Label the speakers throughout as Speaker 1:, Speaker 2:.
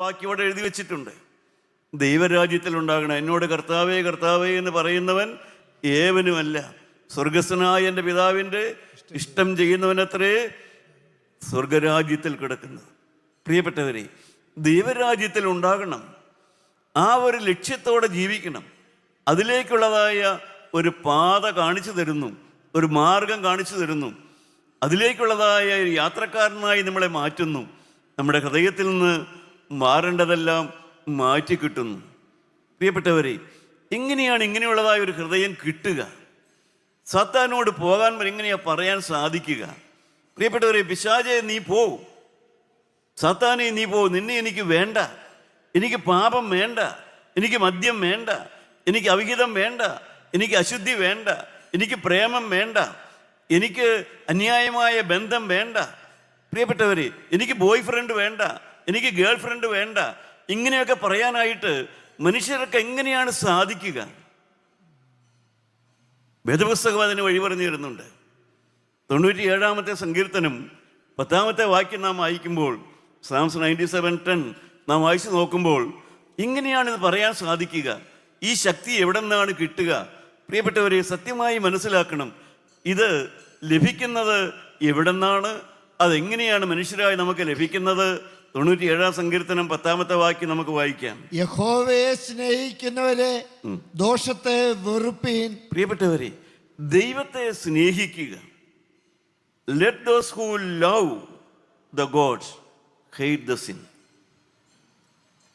Speaker 1: ബാക്കി ഇവിടെ എഴുതി വെച്ചിട്ടുണ്ട്. ദൈവരാജ്യത്തിൽ ഉണ്ടാകണം. എന്നോട് കർത്താവേ കർത്താവേ എന്ന് പറയുന്നവൻ ഏവനുമല്ല, സ്വർഗസ്ഥനായ എൻ്റെ പിതാവിൻ്റെ ഇഷ്ടം ചെയ്യുന്നവനത്രേ സ്വർഗരാജ്യത്തിൽ കിടക്കുന്നത്. പ്രിയപ്പെട്ടവരെ, ദൈവരാജ്യത്തിൽ ഉണ്ടാകണം. ആ ഒരു ലക്ഷ്യത്തോടെ ജീവിക്കണം. അതിലേക്കുള്ളതായ ഒരു പാത കാണിച്ചു തരുന്നു, ഒരു മാർഗം കാണിച്ചു തരുന്നു. അതിലേക്കുള്ളതായ ഒരു യാത്രക്കാരനായി നമ്മളെ മാറ്റുന്നു. നമ്മുടെ ഹൃദയത്തിൽ നിന്ന് മാറേണ്ടതെല്ലാം മാറ്റി കിട്ടുന്നു. പ്രിയപ്പെട്ടവരെ, ഇങ്ങനെയുള്ളതായ ഒരു ഹൃദയം കിട്ടുക. സാത്താനോട് പോകാൻ എങ്ങനെയാ പറയാൻ സാധിക്കുക? പ്രിയപ്പെട്ടവരെ, പിശാചേ നീ പോ, സാത്താനെ നീ പോ, നിന്നെ എനിക്ക് വേണ്ട, എനിക്ക് പാപം വേണ്ട, എനിക്ക് മദ്യം വേണ്ട, എനിക്ക് അവിഹിതം വേണ്ട, എനിക്ക് അശുദ്ധി വേണ്ട, എനിക്ക് പ്രേമം വേണ്ട, എനിക്ക് അന്യായമായ ബന്ധം വേണ്ട. പ്രിയപ്പെട്ടവരെ, എനിക്ക് ബോയ് ഫ്രണ്ട് വേണ്ട, എനിക്ക് ഗേൾ ഫ്രണ്ട് വേണ്ട. ഇങ്ങനെയൊക്കെ പറയാനായിട്ട് മനുഷ്യർക്ക് എങ്ങനെയാണ് സാധിക്കുക? വേദപുസ്തകം അതിന് വഴി പറഞ്ഞു തരുന്നുണ്ട്. 97-ാമത്തെ സങ്കീർത്തനം 10-ാമത്തെ വാക്യം നാം വായിക്കുമ്പോൾ, സാംസ് 97:10 നാം വായിച്ചു നോക്കുമ്പോൾ ഇങ്ങനെയാണ് ഇത് പറയാൻ സാധിക്കുക. ഈ ശക്തി എവിടെ നിന്നാണ് കിട്ടുക? പ്രിയപ്പെട്ടവരെ, സത്യമായി മനസ്സിലാക്കണം. ഇത് ലഭിക്കുന്നത് എവിടെ നിന്നാണ്? അതെങ്ങനെയാണ് മനുഷ്യരായി നമുക്ക് ലഭിക്കുന്നത്? 97-ാം സങ്കീർത്തനം 10-ാമത്തെ വാക്യം നമുക്ക് വായിക്കാം.
Speaker 2: യഹോവയെ സ്നേഹിക്കുന്നവരെ ദോഷത്തെ വെറുപ്പീൻ.
Speaker 1: പ്രിയപ്പെട്ടവരെ, ദൈവത്തെ സ്നേഹിക്കുക. Let those who love the gods hate the sin.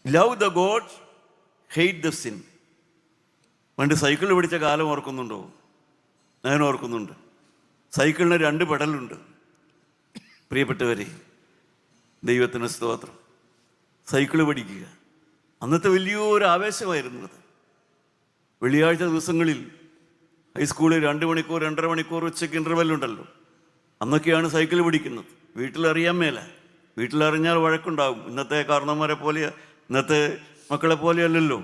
Speaker 1: Love the gods, hate the sin. പണ്ട് സൈക്കിൾ പിടിച്ച കാലം ഓർക്കുന്നുണ്ടോ? ഞാൻ ഓർക്കുന്നുണ്ട്. സൈക്കിളിന് 2 പെഡലുണ്ട്. പ്രിയപ്പെട്ടവരെ, ദൈവത്തിന് സ്തോത്രം. സൈക്കിള് പഠിക്കുക അന്നത്തെ വലിയൊരു ആവേശമായിരുന്നു അത്. വെള്ളിയാഴ്ച ദിവസങ്ങളിൽ ഹൈസ്കൂളിൽ 2 മണിക്കൂർ 2.5 മണിക്കൂർ ഉച്ചയ്ക്ക് ഇൻ്റർവെല്ലുണ്ടല്ലോ. അന്നൊക്കെയാണ് സൈക്കിൾ പഠിക്കുന്നത്. വീട്ടിലറിയാൻ മേല. വീട്ടിലറിഞ്ഞാൽ വഴക്കുണ്ടാകും. ഇന്നത്തെ കാരണന്മാരെ പോലെ, ഇന്നത്തെ മക്കളെ പോലെയല്ലല്ലോ.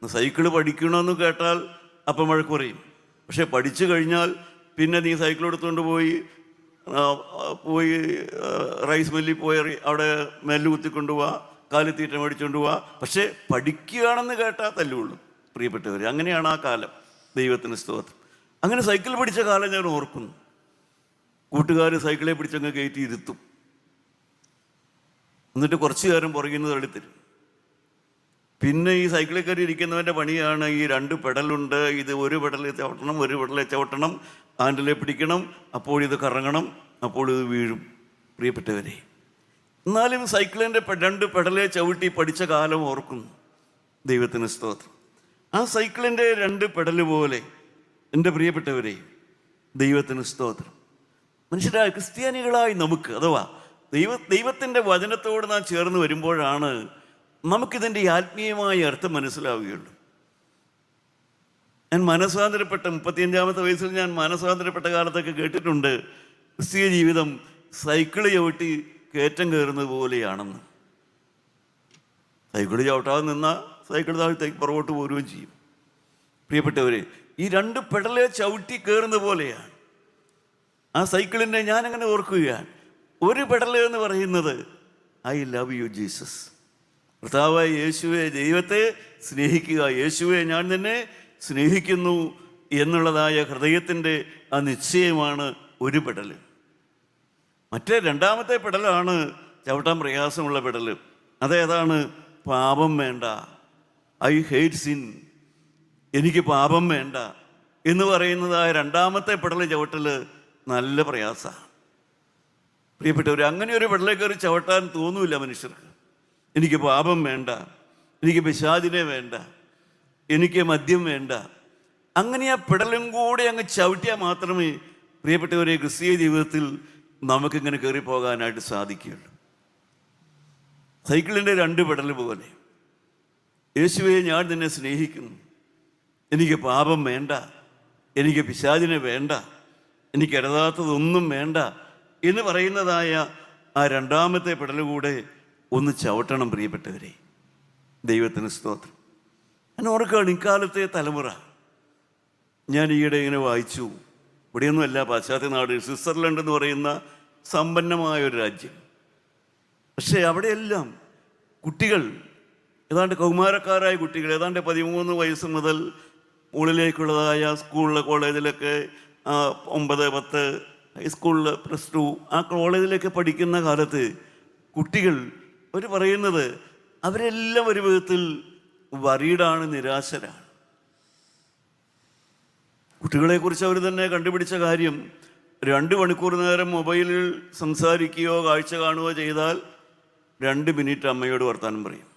Speaker 1: സൈക്കിള് പഠിക്കണമെന്ന് കേട്ടാൽ അപ്പം വഴക്ക് പറയും. പക്ഷെ പഠിച്ചു കഴിഞ്ഞാൽ പിന്നെ നീ സൈക്കിൾ എടുത്തുകൊണ്ട് പോയി റൈസ് മില്ലിൽ പോയി അവിടെ നെല്ല് കുത്തിക്കൊണ്ടുപോവാ, കാലിത്തീറ്റ മേടിച്ചുകൊണ്ട് പോവാ. പക്ഷേ പഠിക്കുകയാണെന്ന് കേട്ടാൽ തല്ലുള്ളൂ. പ്രിയപ്പെട്ടവർ, അങ്ങനെയാണ് ആ കാലം. ദൈവത്തിന് സ്തോത്രം. അങ്ങനെ സൈക്കിൾ പഠിച്ച കാലം ഞാൻ ഓർക്കുന്നു. കൂട്ടുകാർ സൈക്കിളെ പിടിച്ചങ്ങ് കയറ്റി ഇരുത്തും. എന്നിട്ട് കുറച്ചു നേരം പുറകിൽ നിന്ന് തള്ളിത്തരും. പിന്നെ ഈ സൈക്കിളിൽ കയറി ഇരിക്കുന്നവൻ്റെ പണിയാണ് ഈ 2 പെഡലുണ്ട്, ഇത് 1 പെഡലിൽ ചവിട്ടണം, 1 പെഡലിൽ ചവിട്ടണം, ഹാൻഡിലെ പിടിക്കണം, അപ്പോൾ ഇത് കറങ്ങണം, അപ്പോൾ ഇത് വീഴും. പ്രിയപ്പെട്ടവരെ, എന്നാലും സൈക്കിളിൻ്റെ 2 പെഡലെ ചവിട്ടി പഠിച്ച കാലം ഓർക്കുന്നു. ദൈവത്തിന് സ്തോത്രം. ആ സൈക്കിളിൻ്റെ 2 പെഡല് പോലെ എൻ്റെ പ്രിയപ്പെട്ടവരെ, ദൈവത്തിന് സ്തോത്രം, മനുഷ്യരായ ക്രിസ്ത്യാനികളായി നമുക്ക്, അഥവാ ദൈവത്തിൻ്റെ വചനത്തോട് നാം ചേർന്ന് വരുമ്പോഴാണ് നമുക്കിതിൻ്റെ ആത്മീയമായ അർത്ഥം മനസ്സിലാവുകയുള്ളൂ. ഞാൻ മനസ്സാന്തരപ്പെട്ട 35-ാമത്തെ വയസ്സിൽ ഞാൻ മനസ്സാന്തരപ്പെട്ട കാലത്തൊക്കെ കേട്ടിട്ടുണ്ട്, ക്രിസ്തീയ ജീവിതം സൈക്കിള് ചവിട്ടി കയറ്റം കയറുന്നത് പോലെയാണെന്ന്. സൈക്കിള് ചവിട്ടാതെ നിന്നാൽ സൈക്കിൾ താഴത്തേക്ക് പുറകോട്ട് പോരുകയും ചെയ്യും. പ്രിയപ്പെട്ടവരെ, ഈ 2 പെഡലെ ചവിട്ടി കയറുന്ന പോലെയാണ് ആ സൈക്കിളിനെ. ഞാനങ്ങനെ ഓർക്കുകയാണ്, 1 പെഡല് എന്ന് പറയുന്നത് ഐ ലവ് യു ജീസസ്. കർത്താവായ യേശുവെ, ദൈവത്തെ സ്നേഹിക്കുക. യേശുവെ, ഞാൻ നിന്നെ സ്നേഹിക്കുന്നു എന്നുള്ളതായ ഹൃദയത്തിൻ്റെ ആ നിശ്ചയമാണ് 1 പെഡല്. മറ്റേ 2-ാമത്തെ പെഡലാണ് ചവിട്ടാൻ പ്രയാസമുള്ള പെഡല്. അതേതാണ്? പാപം വേണ്ട, ഐ ഹേറ്റ് സിൻ, എനിക്ക് പാപം വേണ്ട എന്ന് പറയുന്നതായ 2-ാമത്തെ പെഡല് ചവിട്ടൽ നല്ല പ്രയാസമാണ്. പ്രിയപ്പെട്ടവർ, അങ്ങനെ ഒരു പെഡലെ കയറി ചവിട്ടാൻ തോന്നൂല മനുഷ്യർക്ക്. എനിക്ക് പാപം വേണ്ട, എനിക്ക് പിശാചിനെ വേണ്ട, എനിക്ക് മദ്യം വേണ്ട. അങ്ങനെ ആ പെടലും കൂടെ അങ്ങ് ചവിട്ടിയാൽ മാത്രമേ പ്രിയപ്പെട്ടവരെ ക്രിസ്തീയ ജീവിതത്തിൽ നമുക്കിങ്ങനെ കയറി പോകാനായിട്ട് സാധിക്കുകയുള്ളൂ. സൈക്കിളിൻ്റെ 2 പെഡൽ പോലെ, യേശുവെ, ഞാൻ നിന്നെ സ്നേഹിക്കുന്നു, എനിക്ക് പാപം വേണ്ട, എനിക്ക് പിശാചിനെ വേണ്ട, എനിക്ക് അരുതാത്തതൊന്നും വേണ്ട എന്ന് പറയുന്നതായ ആ 2-ാമത്തെ പെഡൽ കൂടെ ഒന്ന് ചവിട്ടണം. പ്രിയപ്പെട്ടവരെ, ദൈവത്തിന് സ്തോത്രം. ഞാൻ ഓർക്കുകയാണ്, ഇക്കാലത്തെ തലമുറ, ഞാൻ ഈയിടെ ഇങ്ങനെ വായിച്ചു, ഇവിടെയൊന്നുമല്ല, പാശ്ചാത്യ നാട്, സ്വിറ്റ്സർലൻഡ് എന്ന് പറയുന്ന സമ്പന്നമായ ഒരു രാജ്യം. പക്ഷേ അവിടെയെല്ലാം കുട്ടികൾ, ഏതാണ്ട് കൗമാരക്കാരായ കുട്ടികൾ, ഏതാണ്ട് 13 വയസ്സ് മുതൽ മുകളിലേക്കുള്ളതായ സ്കൂളിൽ, കോളേജിലൊക്കെ 9, 10, ഹൈസ്കൂളിൽ +2 ആ കോളേജിലൊക്കെ പഠിക്കുന്ന കാലത്ത് കുട്ടികൾ അവർ പറയുന്നത് അവരെല്ലാം ഒരു വിധത്തിൽ വറീഡാണ്, നിരാശരാണ്. കുട്ടികളെക്കുറിച്ച് അവർ തന്നെ കണ്ടുപിടിച്ച കാര്യം, 2 മണിക്കൂർ നേരം മൊബൈലിൽ സംസാരിക്കുകയോ കാഴ്ച കാണുകയോ ചെയ്താൽ 2 മിനിറ്റ് അമ്മയോട് വർത്താനം പറയും.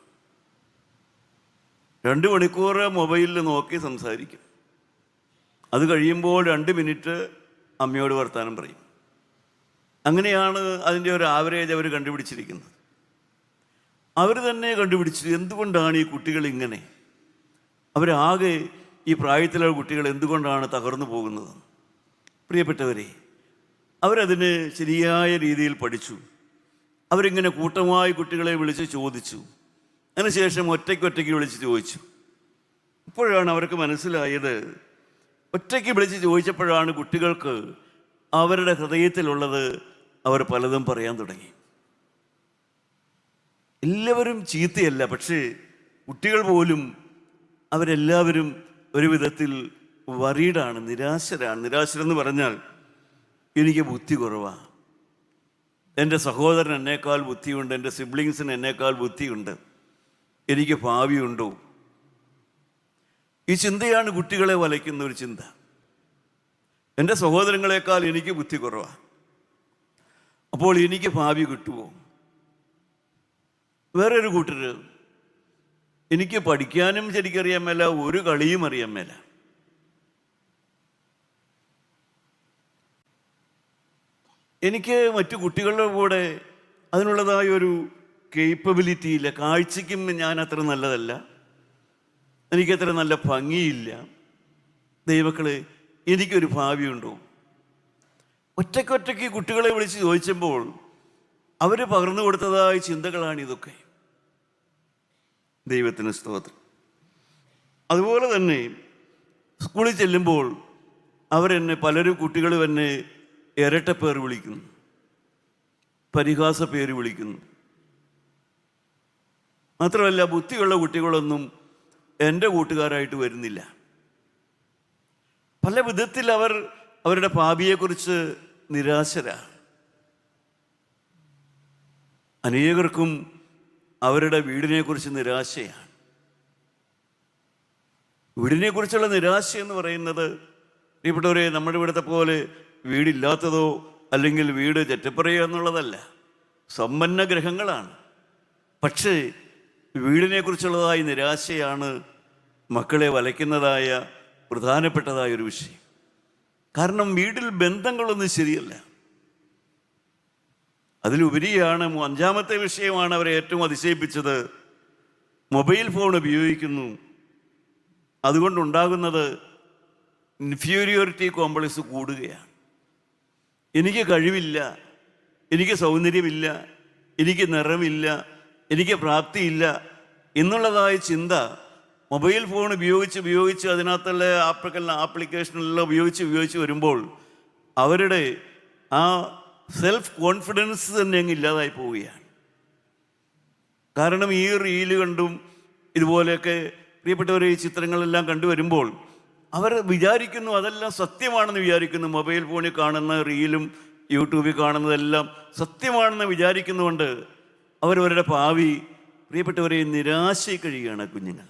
Speaker 1: 2 മണിക്കൂർ മൊബൈലിൽ നോക്കി സംസാരിക്കും. അത് കഴിയുമ്പോൾ 2 മിനിറ്റ് അമ്മയോട് വർത്താനം പറയും. അങ്ങനെയാണ് അതിൻ്റെ ഒരു ആവറേജ് അവർ കണ്ടുപിടിച്ചിരിക്കുന്നത്. അവർ തന്നെ കണ്ടുപിടിച്ചു എന്തുകൊണ്ടാണ് ഈ കുട്ടികൾ ഇങ്ങനെ, അവരാകെ ഈ പ്രായത്തിലുള്ള കുട്ടികൾ എന്തുകൊണ്ടാണ് തകർന്നു പോകുന്നത്. പ്രിയപ്പെട്ടവരെ, അവരതിന് ശരിയായ രീതിയിൽ പഠിച്ചു. അവരിങ്ങനെ കൂട്ടമായി കുട്ടികളെ വിളിച്ച് ചോദിച്ചു. അതിനുശേഷം ഒറ്റയ്ക്ക് വിളിച്ച് ചോദിച്ചു. ഇപ്പോഴാണ് അവർക്ക് മനസ്സിലായത്, ഒറ്റയ്ക്ക് വിളിച്ച് ചോദിച്ചപ്പോഴാണ് കുട്ടികൾക്ക് അവരുടെ ഹൃദയത്തിലുള്ളത് അവർ പലതും പറയാൻ തുടങ്ങി. എല്ലാവരും ചീത്തയല്ല, പക്ഷേ കുട്ടികൾ പോലും അവരെല്ലാവരും ഒരു വിധത്തിൽ വറീഡാണ്, നിരാശരാണ്. നിരാശരെന്ന് പറഞ്ഞാൽ എനിക്ക് ബുദ്ധി കുറവാണ്, എൻ്റെ സഹോദരൻ എന്നേക്കാൾ ബുദ്ധിയുണ്ട്, എൻ്റെ സിബ്ലിങ്സിന് എന്നേക്കാൾ ബുദ്ധിയുണ്ട്, എനിക്ക് ഭാവിയുണ്ടോ? ഈ ചിന്തയാണ് കുട്ടികളെ വലയ്ക്കുന്ന ഒരു ചിന്ത. എൻ്റെ സഹോദരങ്ങളെക്കാൾ എനിക്ക് ബുദ്ധി കുറവാണ്, അപ്പോൾ എനിക്ക് ഭാവി കിട്ടുമോ? വേറൊരു കൂട്ടർ, എനിക്ക് പഠിക്കാനും ശരിക്കറിയാൻ മേല, ഒരു കളിയും അറിയാൻ മേല. എനിക്ക് മറ്റു കുട്ടികളുടെ കൂടെ അതിനുള്ളതായ ഒരു കേപ്പബിലിറ്റി ഇല്ല, കാഴ്ചയ്ക്കും ഞാൻ അത്ര നല്ലതല്ല, എനിക്കത്ര നല്ല ഭംഗിയില്ല. ദൈവമക്കളെ, എനിക്കൊരു ഭാവിയുണ്ടോ? ഒറ്റയ്ക്ക് കുട്ടികളെ വിളിച്ച് ചോദിച്ചപ്പോൾ അവർ പകർന്നു കൊടുത്തതായ ചിന്തകളാണ് ഇതൊക്കെ. ദൈവത്തിന് സ്തോത്രം. അതുപോലെ തന്നെ സ്കൂളിൽ ചെല്ലുമ്പോൾ പലരും കുട്ടികളും എന്നെ ഇരട്ടപ്പേർ വിളിക്കുന്നു, പരിഹാസ പേര് വിളിക്കുന്നു. മാത്രമല്ല, ബുദ്ധിയുള്ള കുട്ടികളൊന്നും എൻ്റെ കൂട്ടുകാരായിട്ട് വരുന്നില്ല. പല വിധത്തിൽ അവരുടെ ഭാവിയെക്കുറിച്ച് നിരാശരാണ്. അനേകർക്കും അവരുടെ വീടിനെക്കുറിച്ച് നിരാശയാണ്. വീടിനെക്കുറിച്ചുള്ള നിരാശ എന്ന് പറയുന്നത്, പ്രിയപ്പെട്ടവരെ, നമ്മുടെ ഇവിടുത്തെ പോലെ വീടില്ലാത്തതോ അല്ലെങ്കിൽ വീട് ചെറ്റപ്പറയുക എന്നുള്ളതല്ല. സമ്പന്ന ഗ്രഹങ്ങളാണ്. പക്ഷേ വീടിനെക്കുറിച്ചുള്ളതായ നിരാശയാണ് മക്കളെ വലയ്ക്കുന്നതായ പ്രധാനപ്പെട്ടതായ ഒരു വിഷയം. കാരണം വീട്ടിൽ ബന്ധങ്ങളൊന്നും ശരിയല്ല. അതിലുപരിയാണ് 5-ാമത്തെ വിഷയമാണ് അവരെ ഏറ്റവും അതിശയിപ്പിച്ചത്. മൊബൈൽ ഫോൺ ഉപയോഗിക്കുന്നു, അതുകൊണ്ടുണ്ടാകുന്നത് ഇൻഫീരിയോറിറ്റി കോംപ്ലക്സ് കൂടുകയാണ്. എനിക്ക് കഴിവില്ല, എനിക്ക് സൗന്ദര്യമില്ല, എനിക്ക് നിറമില്ല, എനിക്ക് പ്രാപ്തിയില്ല എന്നുള്ളതായ ചിന്ത മൊബൈൽ ഫോൺ ഉപയോഗിച്ച് അതിനകത്തുള്ള ആപ്ലിക്കേഷനെല്ലാം ഉപയോഗിച്ച് വരുമ്പോൾ അവരുടെ ആ സെൽഫ് കോൺഫിഡൻസ് തന്നെ അങ്ങ് ഇല്ലാതായി പോവുകയാണ്. കാരണം ഈ റീല് കണ്ടും ഇതുപോലെയൊക്കെ പ്രിയപ്പെട്ടവരെ ഈ ചിത്രങ്ങളെല്ലാം കണ്ടുവരുമ്പോൾ അവർ വിചാരിക്കുന്നു, അതെല്ലാം സത്യമാണെന്ന് വിചാരിക്കുന്നു. മൊബൈൽ ഫോണിൽ കാണുന്ന റീലും യൂട്യൂബിൽ കാണുന്നതെല്ലാം സത്യമാണെന്ന് വിചാരിക്കുന്നുകൊണ്ട് അവരവരുടെ ഭാവി പ്രിയപ്പെട്ടവരെ നിരാശയിൽ കഴിയുകയാണ് കുഞ്ഞുങ്ങൾ.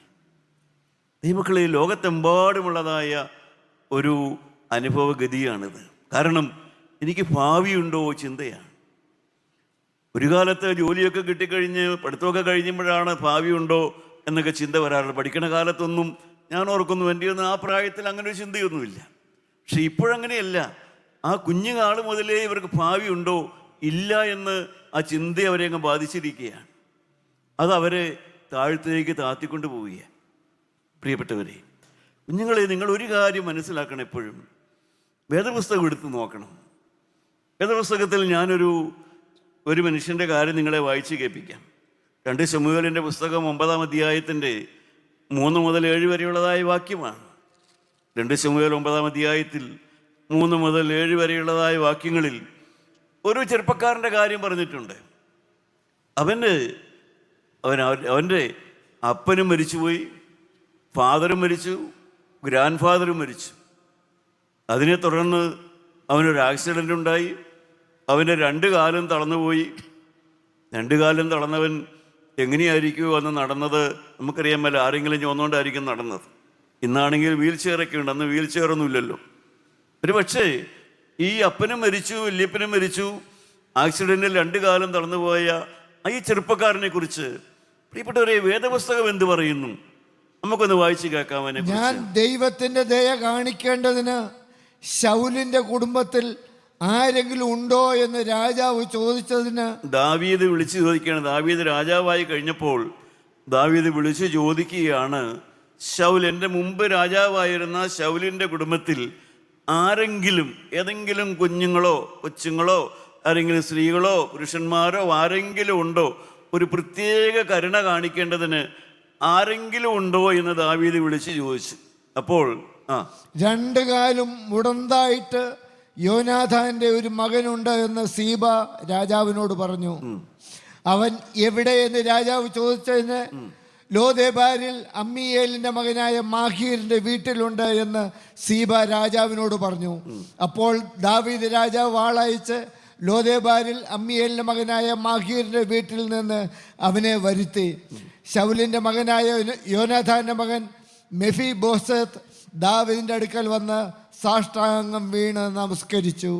Speaker 1: ദൈവമക്കളെ, ലോകത്തെമ്പാടുമുള്ളതായ ഒരു അനുഭവഗതിയാണിത്. കാരണം എനിക്ക് ഭാവിയുണ്ടോ ചിന്തയാണ്. ഒരു കാലത്ത് ജോലിയൊക്കെ കിട്ടിക്കഴിഞ്ഞ് പഠിത്തമൊക്കെ കഴിയുമ്പോഴാണ് ഭാവിയുണ്ടോ എന്നൊക്കെ ചിന്ത വരാറുള്ളത്. പഠിക്കുന്ന കാലത്തൊന്നും ഞാൻ ഓർക്കുന്നു, എൻ്റെ ഒന്നും ആ പ്രായത്തിൽ അങ്ങനെ ഒരു ചിന്തയൊന്നുമില്ല. പക്ഷെ ഇപ്പോഴങ്ങനെയല്ല. ആ കുഞ്ഞുനാൾ മുതലേ ഇവർക്ക് ഭാവിയുണ്ടോ ഇല്ല എന്ന് ആ ചിന്ത അവരെ അങ്ങ് ബാധിച്ചിരിക്കുകയാണ്. അത് അവരെ താഴത്തേക്ക് താത്തിക്കൊണ്ട് പോവുകയാണ്. പ്രിയപ്പെട്ടവരെ, കുഞ്ഞുങ്ങളെ, നിങ്ങൾ ഒരു കാര്യം മനസ്സിലാക്കണം. എപ്പോഴും വേദപുസ്തകം എടുത്ത് നോക്കണം. വേദപുസ്തകത്തിൽ ഞാനൊരു മനുഷ്യൻ്റെ കാര്യം നിങ്ങളെ വായിച്ച് കേൾപ്പിക്കാം. 2 ശമൂവേലിൻ്റെ പുസ്തകം 9-ാം അധ്യായത്തിൻ്റെ 3 മുതൽ 7 വരെയുള്ളതായ വാക്യമാണ്. 2 ശമൂവേൽ 9-ാം അധ്യായത്തിൽ 3 മുതൽ 7 വരെയുള്ളതായ വാക്യങ്ങളിൽ ഒരു ചെറുപ്പക്കാരൻ്റെ കാര്യം പറഞ്ഞിട്ടുണ്ട്. അവന് അവൻ്റെ അപ്പനും മരിച്ചുപോയി, ഫാദറും മരിച്ചു, ഗ്രാൻഡ് ഫാദറും മരിച്ചു. അതിനെ തുടർന്ന് അവനൊരു ആക്സിഡൻ്റ് ഉണ്ടായി. അവൻ്റെ 2 കാലും തളർന്നുപോയി. 2 കാലും തളർന്നവൻ എങ്ങനെയായിരിക്കുമോ അന്ന് നടന്നത് നമുക്കറിയാൻ മേല. ആരെങ്കിലും ചോന്നുകൊണ്ടായിരിക്കും നടന്നത്. ഇന്നാണെങ്കിൽ വീൽ ചെയറൊക്കെ ഉണ്ട്, അന്ന് വീൽ ചെയറൊന്നും ഇല്ലല്ലോ. ഒരു പക്ഷേ ഈ അപ്പനും മരിച്ചു, വല്യപ്പനും മരിച്ചു, ആക്സിഡൻറ്റിൽ 2 കാലം തളർന്നുപോയ ഈ ചെറുപ്പക്കാരനെ കുറിച്ച് പ്രിയപ്പെട്ടവരെ വേദപുസ്തകം എന്ത് പറയുന്നു? നമുക്കൊന്ന് വായിച്ചു കേൾക്കാം.
Speaker 2: ഞാൻ ദൈവത്തിന്റെ ദയ കാണിക്കേണ്ടതിന് ശൗലിന്റെ കുടുംബത്തിൽ ആരെങ്കിലും ഉണ്ടോ എന്ന് രാജാവ് ചോദിച്ചതിന്
Speaker 1: ദാവീദ് വിളിച്ചു ചോദിക്കുകയാണ്. ദാവീദ് രാജാവായി കഴിഞ്ഞപ്പോൾ ദാവീദ് വിളിച്ചു ചോദിക്കുകയാണ്, ശൗൽ, എൻ്റെ മുമ്പ് രാജാവായിരുന്ന ശൗലിൻ്റെ കുടുംബത്തിൽ ആരെങ്കിലും, ഏതെങ്കിലും കുഞ്ഞുങ്ങളോ കൊച്ചുങ്ങളോ ആരെങ്കിലും സ്ത്രീകളോ പുരുഷന്മാരോ ആരെങ്കിലും ഉണ്ടോ? ഒരു പ്രത്യേക കരുണ കാണിക്കേണ്ടതിന് ആരെങ്കിലും ഉണ്ടോ എന്ന് ദാവീദ് വിളിച്ച് ചോദിച്ചു. അപ്പോൾ
Speaker 2: 2 കാലും മുടന്തായിട്ട് യോനാഥാന്റെ ഒരു മകനുണ്ട് എന്ന് സീബ രാജാവിനോട് പറഞ്ഞു. അവൻ എവിടെ എന്ന് രാജാവ് ചോദിച്ചതിന് ലോദേബാരിൽ അമ്മിയേലിന്റെ മകനായ മാഹീറിന്റെ വീട്ടിലുണ്ട് എന്ന് സീബ രാജാവിനോട് പറഞ്ഞു. അപ്പോൾ ദാവീദ് രാജാവ് ആളയച്ച് ലോദേബാരിൽ അമ്മിയേലിന്റെ മകനായ മാഹീറിന്റെ വീട്ടിൽ നിന്ന് അവനെ വരുത്തി. ശൗലിന്റെ മകനായ യോനാഥാന്റെ മകൻ മെഫിബോസത്ത് ദാവീദിന്റെ അടുക്കൽ വന്ന് സാഷ്ടാംഗം വീണ് നമസ്കരിച്ചു.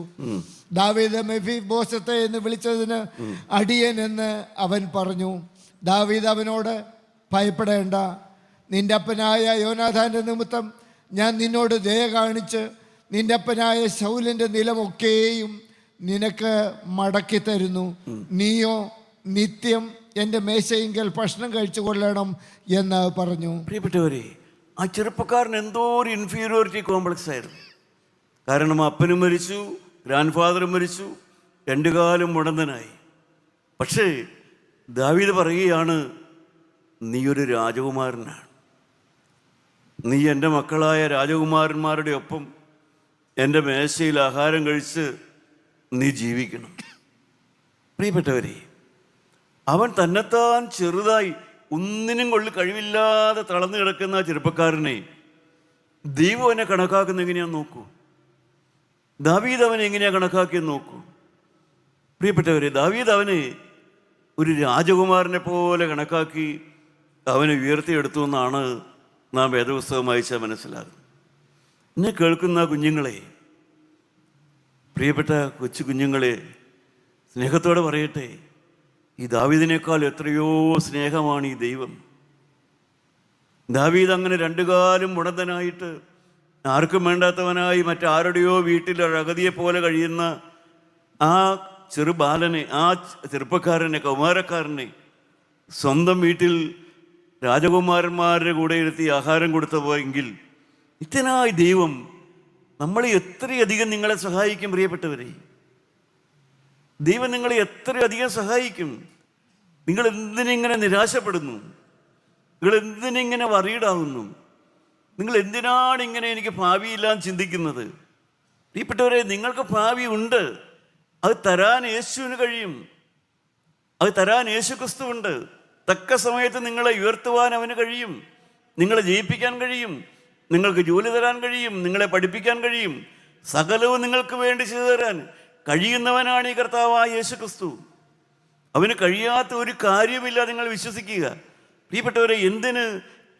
Speaker 2: ദാവീദ് മെഫിബോസത്തെ എന്ന് വിളിച്ചതിന് അടിയൻ എന്ന് അവൻ പറഞ്ഞു. ദാവീദ് അവനോട്, ഭയപ്പെടേണ്ട, നിന്റെ അപ്പനായ യോനാഥാന്റെ നിമിത്തം ഞാൻ നിന്നോട് ദയ കാണിച്ച് നിന്റെ അപ്പനായ ശൗലിന്റെ നിലമൊക്കെയും നിനക്ക് മടക്കി തരുന്നു. നീയോ നിത്യം എൻ്റെ മേശയെങ്കിൽ ഭക്ഷണം കഴിച്ചു കൊള്ളണം എന്ന് പറഞ്ഞു.
Speaker 1: പ്രിയപ്പെട്ടവരെ, ആ ചെറുപ്പക്കാരൻ എന്തോ ഒരു ഇൻഫീരിയോറിറ്റി കോംപ്ലക്സ് ആയിരുന്നു. കാരണം അപ്പനും മരിച്ചു, ഗ്രാൻഡ് ഫാദറും മരിച്ചു, 2 കാലും മുടന്തനായി. പക്ഷേ ദാവീദ് പറയുകയാണ്, നീ ഒരു രാജകുമാരനാണ്. നീ എൻ്റെ മക്കളായ രാജകുമാരന്മാരുടെ ഒപ്പം എൻ്റെ മേശയിൽ ആഹാരം കഴിച്ച് നീ ജീവിക്കണം. പ്രിയപ്പെട്ടവരെ, അവൻ തന്നെത്താൻ ചെറുതായി ഒന്നിനും കഴിവില്ലാതെ തളർന്നു കിടക്കുന്ന ചെറുപ്പക്കാരനെ ദൈവം അവനെ കണക്കാക്കുന്ന എങ്ങനെയാന്ന് നോക്കൂ. ദാവീദ് അവനെ എങ്ങനെയാണ് കണക്കാക്കിയെന്ന് നോക്കൂ. പ്രിയപ്പെട്ടവരെ, ദാവീദ് അവനെ ഒരു രാജകുമാരനെ പോലെ കണക്കാക്കി അവനെ ഉയർത്തിയെടുത്തു എന്നാണ് നാം വേദപുസ്തകം വായിച്ചാൽ മനസ്സിലാകുന്നത്. എന്നെ കേൾക്കുന്ന കുഞ്ഞുങ്ങളെ, പ്രിയപ്പെട്ട കൊച്ചു കുഞ്ഞുങ്ങളെ, സ്നേഹത്തോടെ പറയട്ടെ, ഈ ദാവീദിനേക്കാൾ എത്രയോ സ്നേഹമാണ് ഈ ദൈവം. ദാവീദ് അങ്ങനെ 2 കാലും മുടന്തനായിട്ട് ആർക്കും വേണ്ടാത്തവനായി മറ്റാരുടെയോ വീട്ടിൽ അഗതിയെ പോലെ കഴിയുന്ന ആ ചെറുബാലനെ, ആ ചെറുപ്പക്കാരനെ, കൗമാരക്കാരനെ സ്വന്തം വീട്ടിൽ രാജകുമാരന്മാരുടെ കൂടെ ഇരുത്തി ആഹാരം കൊടുത്തുപോയെങ്കിൽ ഇത്തനായി ദൈവം നമ്മളെ എത്രയധികം നിങ്ങളെ സഹായിക്കും. പ്രിയപ്പെട്ടവരെ, ദൈവം നിങ്ങളെ എത്രയധികം സഹായിക്കും. നിങ്ങൾ എന്തിനിങ്ങനെ നിരാശപ്പെടുന്നു? നിങ്ങൾ എന്തിനിങ്ങനെ വറീഡാവുന്നു? നിങ്ങൾ എന്തിനാണ് ഇങ്ങനെ എനിക്ക് ഭാവിയില്ലാന്ന് ചിന്തിക്കുന്നത്? പ്രിയപ്പെട്ടവരെ, നിങ്ങൾക്ക് ഭാവി ഉണ്ട്. അത് തരാൻ യേശുവിന് കഴിയും. അത് തരാൻ യേശു ക്രിസ്തുവുണ്ട്. തക്ക സമയത്ത് നിങ്ങളെ ഉയർത്തുവാൻ അവന് കഴിയും. നിങ്ങളെ ജയിപ്പിക്കാൻ കഴിയും. നിങ്ങൾക്ക് ജോലി തരാൻ കഴിയും. നിങ്ങളെ പഠിപ്പിക്കാൻ കഴിയും. സകലവും നിങ്ങൾക്ക് വേണ്ടി ചെയ്തു തരാൻ കഴിയുന്നവനാണ് ഈ കർത്താവായ യേശു ക്രിസ്തു. അവന് കഴിയാത്ത ഒരു കാര്യമില്ല. നിങ്ങൾ വിശ്വസിക്കുക. പ്രിയപ്പെട്ടവരെ, എന്തിന്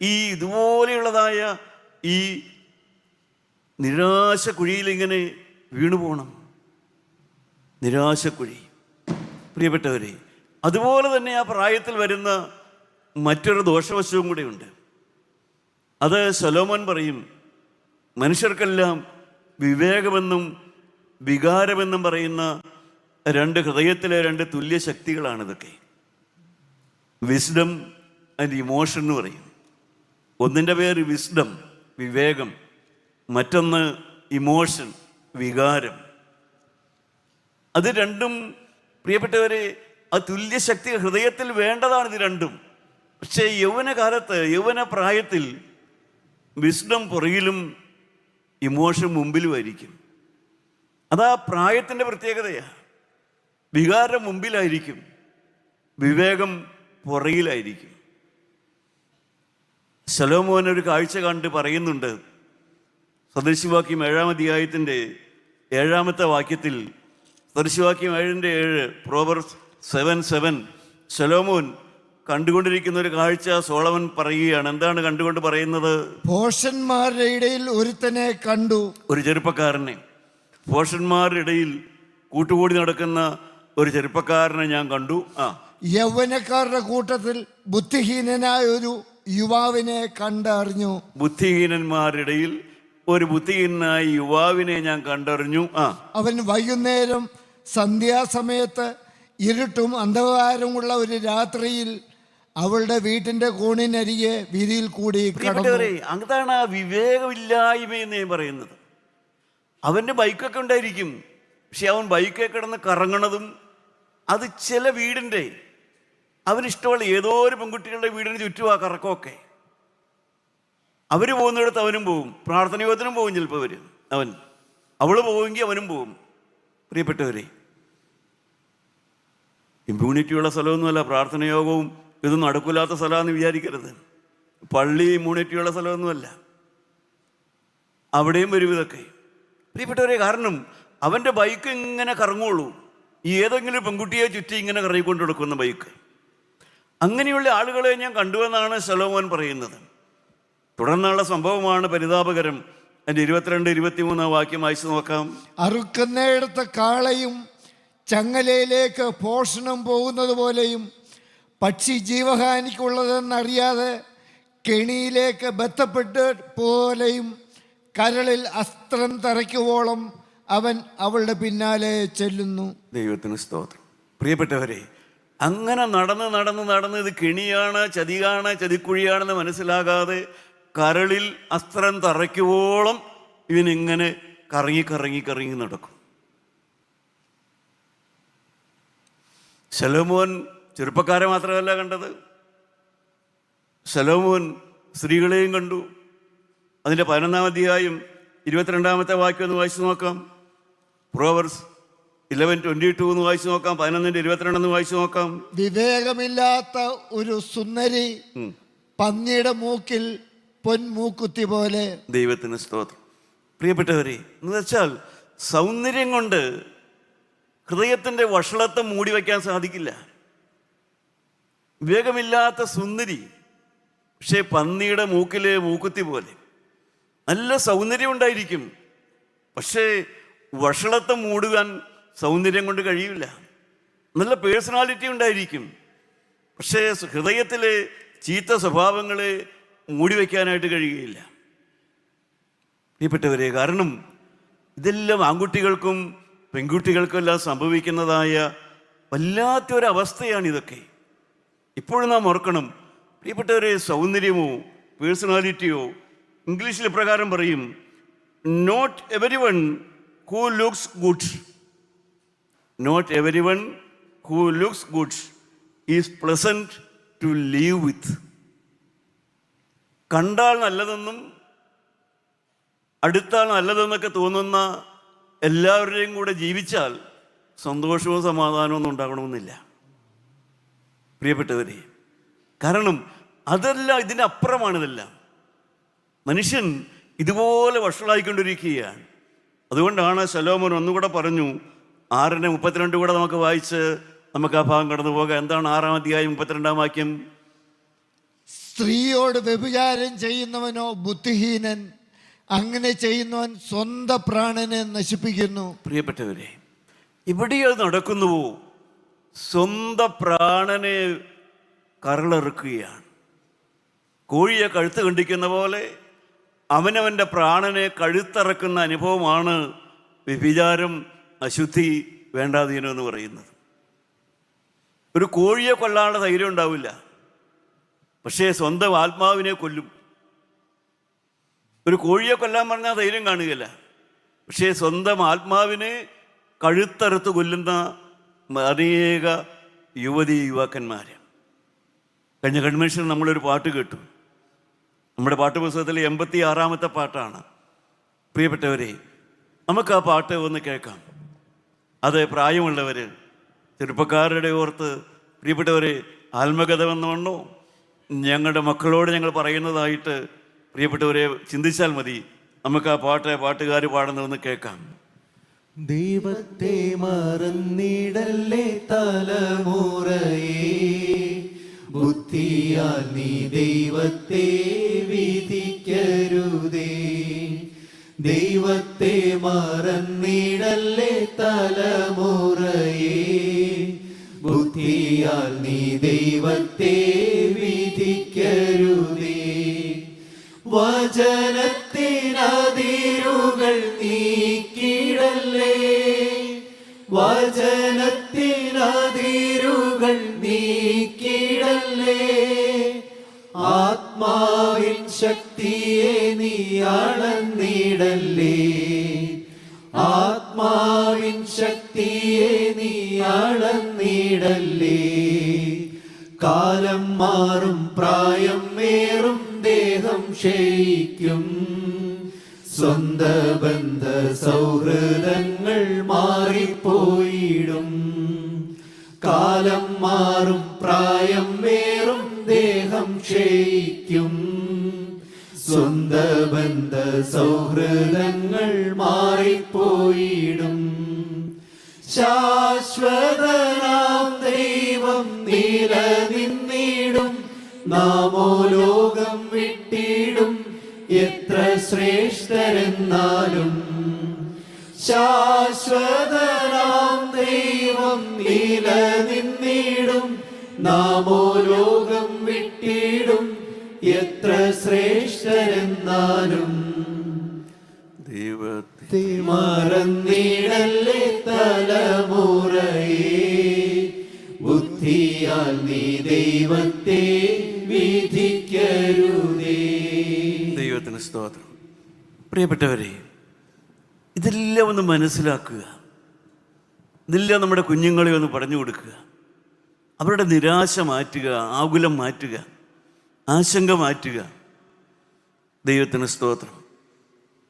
Speaker 1: ഈ ഇതുപോലെയുള്ളതായ ഈ നിരാശ കുഴിയിലിങ്ങനെ വീണു പോകണം? നിരാശക്കുഴി. പ്രിയപ്പെട്ടവരെ, അതുപോലെ തന്നെ ആ പ്രായത്തിൽ വരുന്ന മറ്റൊരു ദോഷവശവും കൂടെയുണ്ട്. അത് ശലോമോൻ പറയും, മനുഷ്യർക്കെല്ലാം വിവേകമെന്നും വികാരമെന്നും പറയുന്ന 2 ഹൃദയത്തിലെ 2 തുല്യ ശക്തികളാണ് ഇതൊക്കെ. വിസ്ഡം ആൻഡ് ഇമോഷൻ എന്ന് പറയും. ഒന്നിൻ്റെ പേര് വിസ്ഡം, വിവേകം. മറ്റൊന്ന് ഇമോഷൻ, വികാരം. അത് രണ്ടും പ്രിയപ്പെട്ടവരെ, ആ തുല്യ ശക്തി ഹൃദയത്തിൽ വേണ്ടതാണ് ഇത് രണ്ടും. പക്ഷേ യൗവനകാലത്ത്, യൗവന പ്രായത്തിൽ വിസ്ഡം പുറകിലും ഇമോഷൻ മുമ്പിലുമായിരിക്കും. അതാ പ്രായത്തിൻ്റെ പ്രത്യേകതയാണ്. വികാരം മുമ്പിലായിരിക്കും, വിവേകം പുറകിലായിരിക്കും. ശലോമോൻ ഒരു കാഴ്ച കണ്ട് പറയുന്നുണ്ട്. സദൃശവാക്യം 7-ാം അധ്യായത്തിൻ്റെ 7-ാമത്തെ വാക്യത്തിൽ, സദൃശവാക്യം 7:7, പ്രോവർബ്സ് 7:7, ശലോമോൻ കണ്ടുകൊണ്ടിരിക്കുന്ന ഒരു കാഴ്ച സോളമൻ പറയുകയാണ്. എന്താണ് കണ്ടുകൊണ്ട് പറയുന്നത്?
Speaker 2: ഭോഷന്മാരുടെ ഇടയിൽ ഒരുത്തനെ കണ്ടു. ഒരു
Speaker 1: ചെറുപ്പക്കാരനെ, ഭോഷന്മാരുടെ ഇടയിൽ കൂട്ടുകൂടി നടക്കുന്ന ഒരു ചെറുപ്പക്കാരനെ ഞാൻ കണ്ടു.
Speaker 2: യൗവനക്കാരുടെ കൂട്ടത്തിൽ ബുദ്ധിഹീനനായ ഒരു യുവാവിനെ കണ്ടറിഞ്ഞു.
Speaker 1: ബുദ്ധിഹീനന്മാരുടെ ഇടയിൽ ഒരു ബുദ്ധിഹീനനായ യുവാവിനെ ഞാൻ കണ്ടറിഞ്ഞു.
Speaker 2: അവൻ വൈകുന്നേരം സന്ധ്യാസമയത്ത് ഇരുട്ടും അന്ധകാരമുള്ള ഒരു രാത്രിയിൽ അവളുടെ വീട്ടിന്റെ കോണിനരികെ വീതിയിൽ കൂടി കടന്നു.
Speaker 1: അതാണ് ആ വിവേകമില്ലായ്മയെന്ന് ഞാൻ പറയുന്നത്. അവൻ്റെ ബൈക്കൊക്കെ ഉണ്ടായിരിക്കും, പക്ഷെ അവൻ ബൈക്കൊക്കെ കിടന്ന് കറങ്ങണതും അത് ചില വീടിൻ്റെ അവനിഷ്ടമുള്ള ഏതോ ഒരു പെൺകുട്ടികളുടെ വീടിന് ചുറ്റും ആ കറക്കമൊക്കെ. അവർ പോകുന്നിടത്ത് അവനും പോകും, പ്രാർത്ഥനയോധനും പോകും. ചിലപ്പോൾ അവള് പോവുമെങ്കിൽ അവനും പോകും. പ്രിയപ്പെട്ടവരെ, ഇമ്മ്യൂണിറ്റിയുള്ള സ്ഥലമൊന്നുമല്ല പ്രാർത്ഥനയോഗവും. ഇതൊന്നും നടക്കില്ലാത്ത സ്ഥലമാണെന്ന് വിചാരിക്കരുത്. പള്ളി ഇമ്മ്യൂണിറ്റിയുള്ള സ്ഥലമൊന്നുമല്ല. അവിടെയും വരും ഇതൊക്കെ. പ്രിയപ്പെട്ടവരെ, കാരണം അവൻ്റെ ബൈക്ക് ഇങ്ങനെ കറങ്ങുള്ളൂ. ഏതെങ്കിലും പെൺകുട്ടിയെ ചുറ്റി ഇങ്ങനെ കറങ്ങിക്കൊണ്ട് കൊടുക്കുന്ന ബൈക്ക്. അങ്ങനെയുള്ള ആളുകളെ ഞാൻ കണ്ടുവെന്നാണ് ശലോമോൻ പറയുന്നത്. തുടർന്നുള്ള സംഭവമാണ് പരിതാപകരം. അതിൻ്റെ 22-23 വാക്യം വായിച്ചു നോക്കാം.
Speaker 2: അറുക്കുന്നിടത്ത് കാളയും ചങ്ങലയിലേക്ക് പോഷണം പോകുന്നത് പോലെയും പക്ഷി ജീവഹാനിക്കുള്ളതെന്നറിയാതെ കെണിയിലേക്ക് ബന്ധപ്പെട്ട് പോലെയും കരളിൽ അസ്ത്രം തറയ്ക്കുവോളം അവൻ അവളുടെ പിന്നാലെ ചെല്ലുന്നു.
Speaker 1: ദൈവത്തിന് സ്തോത്രം. പ്രിയപ്പെട്ടവരെ, അങ്ങനെ നടന്ന് ഇത് കെണിയാണ്, ചതിയാണ്, ചതിക്കുഴിയാണെന്ന് മനസ്സിലാകാതെ കരളിൽ അസ്ത്രം തറയ്ക്കുവോളം ഇവനിങ്ങനെ കറങ്ങി നടക്കും. ശലോമോൻ ചെറുപ്പക്കാരെ മാത്രമല്ല കണ്ടത്, ശലോമോൻ സ്ത്രീകളെയും കണ്ടു. അതിൻ്റെ 11-ാം അധ്യായം 22-ാമത്തെ വാക്യം ഒന്ന് വായിച്ചു നോക്കാം. പ്രോവർബ്സ് 11:22 ഒന്ന് വായിച്ചു നോക്കാം. 11:22 വായിച്ചു നോക്കാം.
Speaker 2: വിവേകമില്ലാത്ത ഒരു സുന്ദരി പന്നിയുടെ മൂക്കിൽ പൊൻമൂക്കുത്തി പോലെ.
Speaker 1: ദൈവത്തിന് സ്തോത്രം. പ്രിയപ്പെട്ടവരെ, എന്ന് വെച്ചാൽ സൗന്ദര്യം കൊണ്ട് ഹൃദയത്തിൻ്റെ വഷളത്തെ മൂടി വയ്ക്കാൻ സാധിക്കില്ല. വിവേകമില്ലാത്ത സുന്ദരി, പക്ഷേ പന്നിയുടെ മൂക്കിലെ മൂക്കുത്തി പോലെ. നല്ല സൗന്ദര്യം ഉണ്ടായിരിക്കും, പക്ഷേ വഷളത്തെ മൂടുവാൻ സൗന്ദര്യം കൊണ്ട് കഴിയില്ല. നല്ല പേഴ്സണാലിറ്റി ഉണ്ടായിരിക്കും, പക്ഷേ ഹൃദയത്തിലെ ചീത്ത സ്വഭാവങ്ങളെ മൂടി വയ്ക്കാനായിട്ട് കഴിയുകയില്ല. പ്രിയപ്പെട്ടവരെ, കാരണം ഇതെല്ലാം ആൺകുട്ടികൾക്കും പെൺകുട്ടികൾക്കും എല്ലാം സംഭവിക്കുന്നതായ വല്ലാത്തൊരവസ്ഥയാണ് ഇതൊക്കെ. ഇപ്പോഴും നാം ഓർക്കണം പ്രിയപ്പെട്ടവരെ, സൗന്ദര്യമോ പേഴ്സണാലിറ്റിയോ ഇംഗ്ലീഷിൽ ഇപ്രകാരം പറയും, not everyone who looks good, not everyone who looks good is pleasant to live with. കണ്ടാൽ നല്ലതെന്നും അടുത്താൽ നല്ലതെന്നൊക്കെ തോന്നുന്ന എല്ലാവരുടെയും കൂടെ ജീവിച്ചാൽ സന്തോഷവും സമാധാനവും ഒന്നും ഉണ്ടാകണമെന്നില്ല പ്രിയപ്പെട്ടവരെ. കാരണം അതല്ല, ഇതിനപ്പുറമാണിതെല്ലാം. മനുഷ്യൻ ഇതുപോലെ വഷളായിക്കൊണ്ടിരിക്കുകയാണ്. അതുകൊണ്ടാണ് ശലോമോൻ ഒന്നുകൂടെ പറഞ്ഞു, 6:32 കൂടെ നമുക്ക് വായിച്ച് നമുക്ക് ആ ഭാഗം കടന്നു പോകാം. എന്താണ് 6-ാം അധ്യായം 32-ാം വാക്യം?
Speaker 2: സ്ത്രീയോട് വ്യഭിചാരം ചെയ്യുന്നവനോ ബുദ്ധിഹീനൻ, അങ്ങനെ ചെയ്യുന്നവൻ സ്വന്തം പ്രാണനെ നശിപ്പിക്കുന്നു.
Speaker 1: പ്രിയപ്പെട്ടവരെ, ഇവിടെ അത് നടക്കുന്നുവോ? സ്വന്തം പ്രാണനെ കരളറുക്കുകയാണ്. കോഴിയെ കഴുത്ത് കണ്ടിക്കുന്ന പോലെ അവനവൻ്റെ പ്രാണനെ കഴുത്തറക്കുന്ന അനുഭവമാണ് വ്യഭിചാരം, അശുദ്ധി, വേണ്ടാതീനം എന്ന് പറയുന്നത്. ഒരു കോഴിയെ കൊല്ലാനുള്ള ധൈര്യം ഉണ്ടാവില്ല, പക്ഷേ സ്വന്തം ആത്മാവിനെ കൊല്ലും. ഒരു കോഴിയെ കൊല്ലാൻ പറഞ്ഞാൽ ധൈര്യം കാണുകയില്ല, പക്ഷേ സ്വന്തം ആത്മാവിനെ കഴുത്തറുത്ത് കൊല്ലുന്ന അനേക യുവാക്കന്മാർ. കഴിഞ്ഞ കൺവെൻഷനിൽ നമ്മളൊരു പാട്ട് കേട്ടു. നമ്മുടെ പാട്ടുപുസ്തകത്തിലെ 86-ാമത്തെ പാട്ടാണ്. പ്രിയപ്പെട്ടവരെ, നമുക്ക് ആ പാട്ട് ഒന്ന് കേൾക്കാം. അത് പ്രായമുള്ളവർ, ചെറുപ്പക്കാരുടെ ഓർത്ത്, പ്രിയപ്പെട്ടവരെ, ആത്മകഥമെന്നോ ഞങ്ങളുടെ മക്കളോട് ഞങ്ങൾ പറയുന്നതായിട്ട് പ്രിയപ്പെട്ടവരെ ചിന്തിച്ചാൽ മതി. നമുക്ക് ആ പാട്ടുകാർ പാടുന്നതെന്ന് കേൾക്കാം.
Speaker 3: ദൈവത്തെ മറന്നിടല്ലേ തലമുറയെ, ബുദ്ധിയാൽ നീ ദൈവത്തെ വിധിക്കരുതേ. ദൈവത്തെ മറന്നിടല്ലേ തലമുറയെ, ബുദ്ധിയാൽ നീ ദൈവത്തെ വിധിക്കരുതേ. വചനത്തിനതിരുകൾ നീക്കിടല്ലേ, വചനത്തിനതിരുകൾ നീക്കിടല്ലേ. ആത്മാവിൻ ശക്തിയെ നീ അളന്നിടല്ലേ, ആത്മാവിൻ ശക്തിയെ നീ അളന്നിടല്ലേ. കാലം മാറും പ്രായം മേറും ദേഹം ക്ഷയിക്കും, സ്വന്ത ബന്ധ സൗഹൃദങ്ങൾ മാറിപ്പോയിടും. കാലം മാറും പ്രായം മേറും ദേഹം ക്ഷയിക്കും, സ്വന്ത ബന്ധ സൗഹൃദങ്ങൾ മാറിപ്പോയിടും. ശാശ്വതനാം ദൈവം നിലനിന്നിടും, നാമോ ലോകം വിട്ടിടും എത്ര ശ്രേഷ്ഠരെന്നാലും. ശാശ്വതനാം ദൈവം നിലനിന്നിടും, നാമോ ലോകം വിട്ടിടും എത്ര ശ്രേഷ്ഠരെന്നാലും. ദൈവത്തെ മറന്നിടല്ലേ തലമുറയെ, ബുദ്ധിയാൽ നീ ദൈവത്തെ വിധിക്കരുതേ.
Speaker 1: ദൈവത്തിന് സ്തോത്രം. പ്രിയപ്പെട്ടവരെ, ഇതെല്ലാം ഒന്ന് മനസ്സിലാക്കുക. ഇതെല്ലാം നമ്മുടെ കുഞ്ഞുങ്ങളെ ഒന്ന് പറഞ്ഞു കൊടുക്കുക. അവരുടെ നിരാശ മാറ്റുക, ആകുലം മാറ്റുക, ആശങ്ക മാറ്റുക. ദൈവത്തിന് സ്തോത്രം.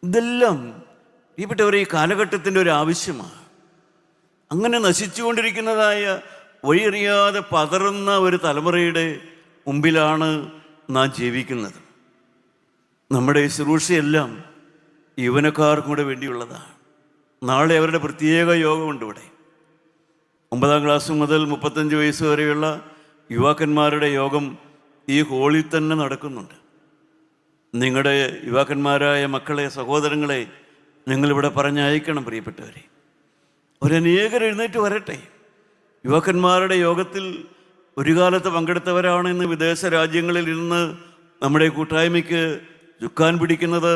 Speaker 1: ഇതെല്ലാം പ്രിയപ്പെട്ടവരെ ഈ കാലഘട്ടത്തിൻ്റെ ഒരു ആവശ്യമാണ്. അങ്ങനെ നശിച്ചുകൊണ്ടിരിക്കുന്നതായ വഴിയറിയാതെ പതറുന്ന ഒരു തലമുറയുടെ മുമ്പിലാണ് നാം ജീവിക്കുന്നത്. നമ്മുടെ ശുശ്രൂഷയെല്ലാം യൗവനക്കാർക്കും കൂടെ വേണ്ടിയുള്ളതാണ്. നാളെ അവരുടെ പ്രത്യേക യോഗമുണ്ട് ഇവിടെ. 9ാം ക്ലാസ് മുതൽ 35 വയസ്സ് വരെയുള്ള യുവാക്കന്മാരുടെ യോഗം ഈ ഹോളിൽ തന്നെ നടക്കുന്നുണ്ട്. നിങ്ങളുടെ യുവാക്കന്മാരായ മക്കളെ, സഹോദരങ്ങളെ നിങ്ങളിവിടെ പറഞ്ഞയക്കണം. പ്രിയപ്പെട്ടവരെ, അവരനേകർ എഴുന്നേറ്റ് വരട്ടെ. യുവാക്കന്മാരുടെ യോഗത്തിൽ ഒരു കാലത്ത് പങ്കെടുത്തവരാണ് ഇന്ന് വിദേശ രാജ്യങ്ങളിൽ ഇരുന്ന് നമ്മുടെ കൂട്ടായ്മയ്ക്ക് ചുക്കാൻ പിടിക്കുന്നത്.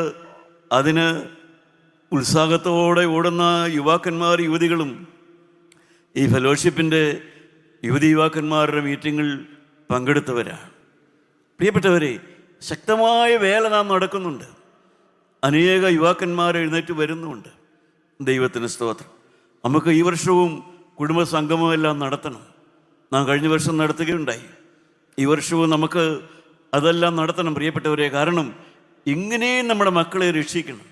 Speaker 1: അതിന് ഉത്സാഹത്തോടെ ഓടുന്ന യുവാക്കന്മാർ, യുവതികളും ഈ ഫെലോഷിപ്പിൻ്റെ യുവതി-യുവാക്കന്മാരുടെ മീറ്റിങ്ങിൽ പങ്കെടുത്തവരാണ്. പ്രിയപ്പെട്ടവരെ, ശക്തമായ വേല നാം നടക്കുന്നുണ്ട്. അനേക യുവാക്കന്മാർ എഴുന്നേറ്റ് വരുന്നുണ്ട്. ദൈവത്തിന് സ്തോത്രം. നമുക്ക് ഈ വർഷവും കുടുംബ സംഗമമെല്ലാം നടത്തണം. നാം കഴിഞ്ഞ വർഷം നടത്തുകയുണ്ടായി. ഈ വർഷവും നമുക്ക് അതെല്ലാം നടത്തണം പ്രിയപ്പെട്ടവരെ. കാരണം എങ്ങനെയും നമ്മുടെ മക്കളെ രക്ഷിക്കണം,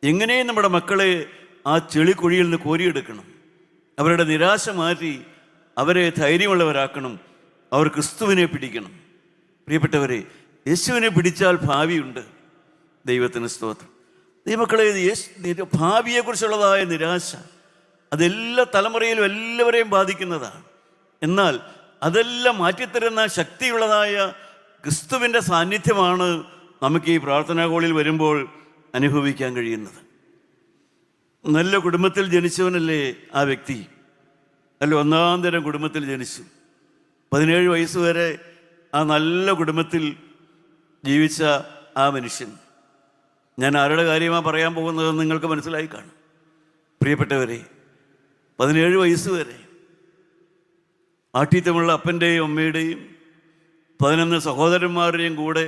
Speaker 1: എങ്ങനെയും നമ്മുടെ മക്കളെ ആ ചെളിക്കുഴിയിൽ നിന്ന് കോരിയെടുക്കണം. അവരുടെ നിരാശ മാറ്റി അവരെ ധൈര്യമുള്ളവരാക്കണം. അവർ ക്രിസ്തുവിനെ പിടിക്കണം. പ്രിയപ്പെട്ടവരെ, യേശുവിനെ പിടിച്ചാൽ ഭാവിയുണ്ട്. ദൈവത്തിന് സ്തോത്രം. ദൈവമക്കളെ, ഭാവിയെക്കുറിച്ചുള്ളതായ നിരാശ അതെല്ലാ തലമുറയിലും എല്ലാവരെയും ബാധിക്കുന്നതാണ്. എന്നാൽ അതെല്ലാം മാറ്റിത്തരുന്ന ശക്തിയുള്ളതായ ക്രിസ്തുവിൻ്റെ സാന്നിധ്യമാണ് നമുക്ക് ഈ പ്രാർത്ഥനാ കോളിൽ വരുമ്പോൾ അനുഭവിക്കാൻ കഴിയുന്നത്. നല്ല കുടുംബത്തിൽ ജനിച്ചവനല്ലേ ആ വ്യക്തി? നല്ല ഒന്നാം തരം കുടുംബത്തിൽ ജനിച്ചു. 17 വയസ്സ് വരെ ആ നല്ല കുടുംബത്തിൽ ജീവിച്ച ആ മനുഷ്യൻ. ഞാൻ ആരുടെ കാര്യമാണ് പറയാൻ പോകുന്നതെന്ന് നിങ്ങൾക്ക് മനസ്സിലായി കാണും. പ്രിയപ്പെട്ടവരെ, 17 വയസ്സ് വരെ ആഠ്യത്വമുള്ള അപ്പൻ്റെയും അമ്മയുടെയും 11 സഹോദരന്മാരുടെയും കൂടെ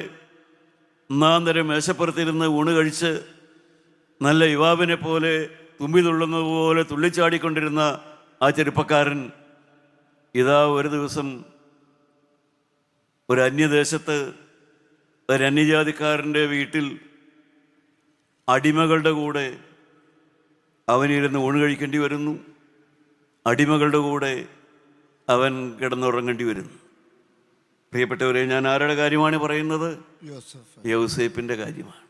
Speaker 1: ഒന്നാം തരം മേശപ്പുറത്തിരുന്ന് ഊണ് കഴിച്ച് നല്ല യുവാവിനെ പോലെ തുമ്പി തുള്ളുന്നത് പോലെ തുള്ളിച്ചാടിക്കൊണ്ടിരുന്ന ആ ചെറുപ്പക്കാരൻ ഇതാ ഒരു ദിവസം ഒരു അന്യദേശത്ത് ഒരു അന്യജാതിക്കാരൻ്റെ വീട്ടിൽ അടിമകളുടെ കൂടെ അവനിരുന്ന് ഊണ് കഴിക്കേണ്ടി വരുന്നു. അടിമകളുടെ കൂടെ അവൻ കിടന്നുറങ്ങേണ്ടി വരുന്നു. പ്രിയപ്പെട്ടവരെ, ഞാൻ ആരുടെ കാര്യമാണ് പറയുന്നത്?
Speaker 2: യോസഫ്.
Speaker 1: യൗസേപ്പിൻ്റെ കാര്യമാണ്.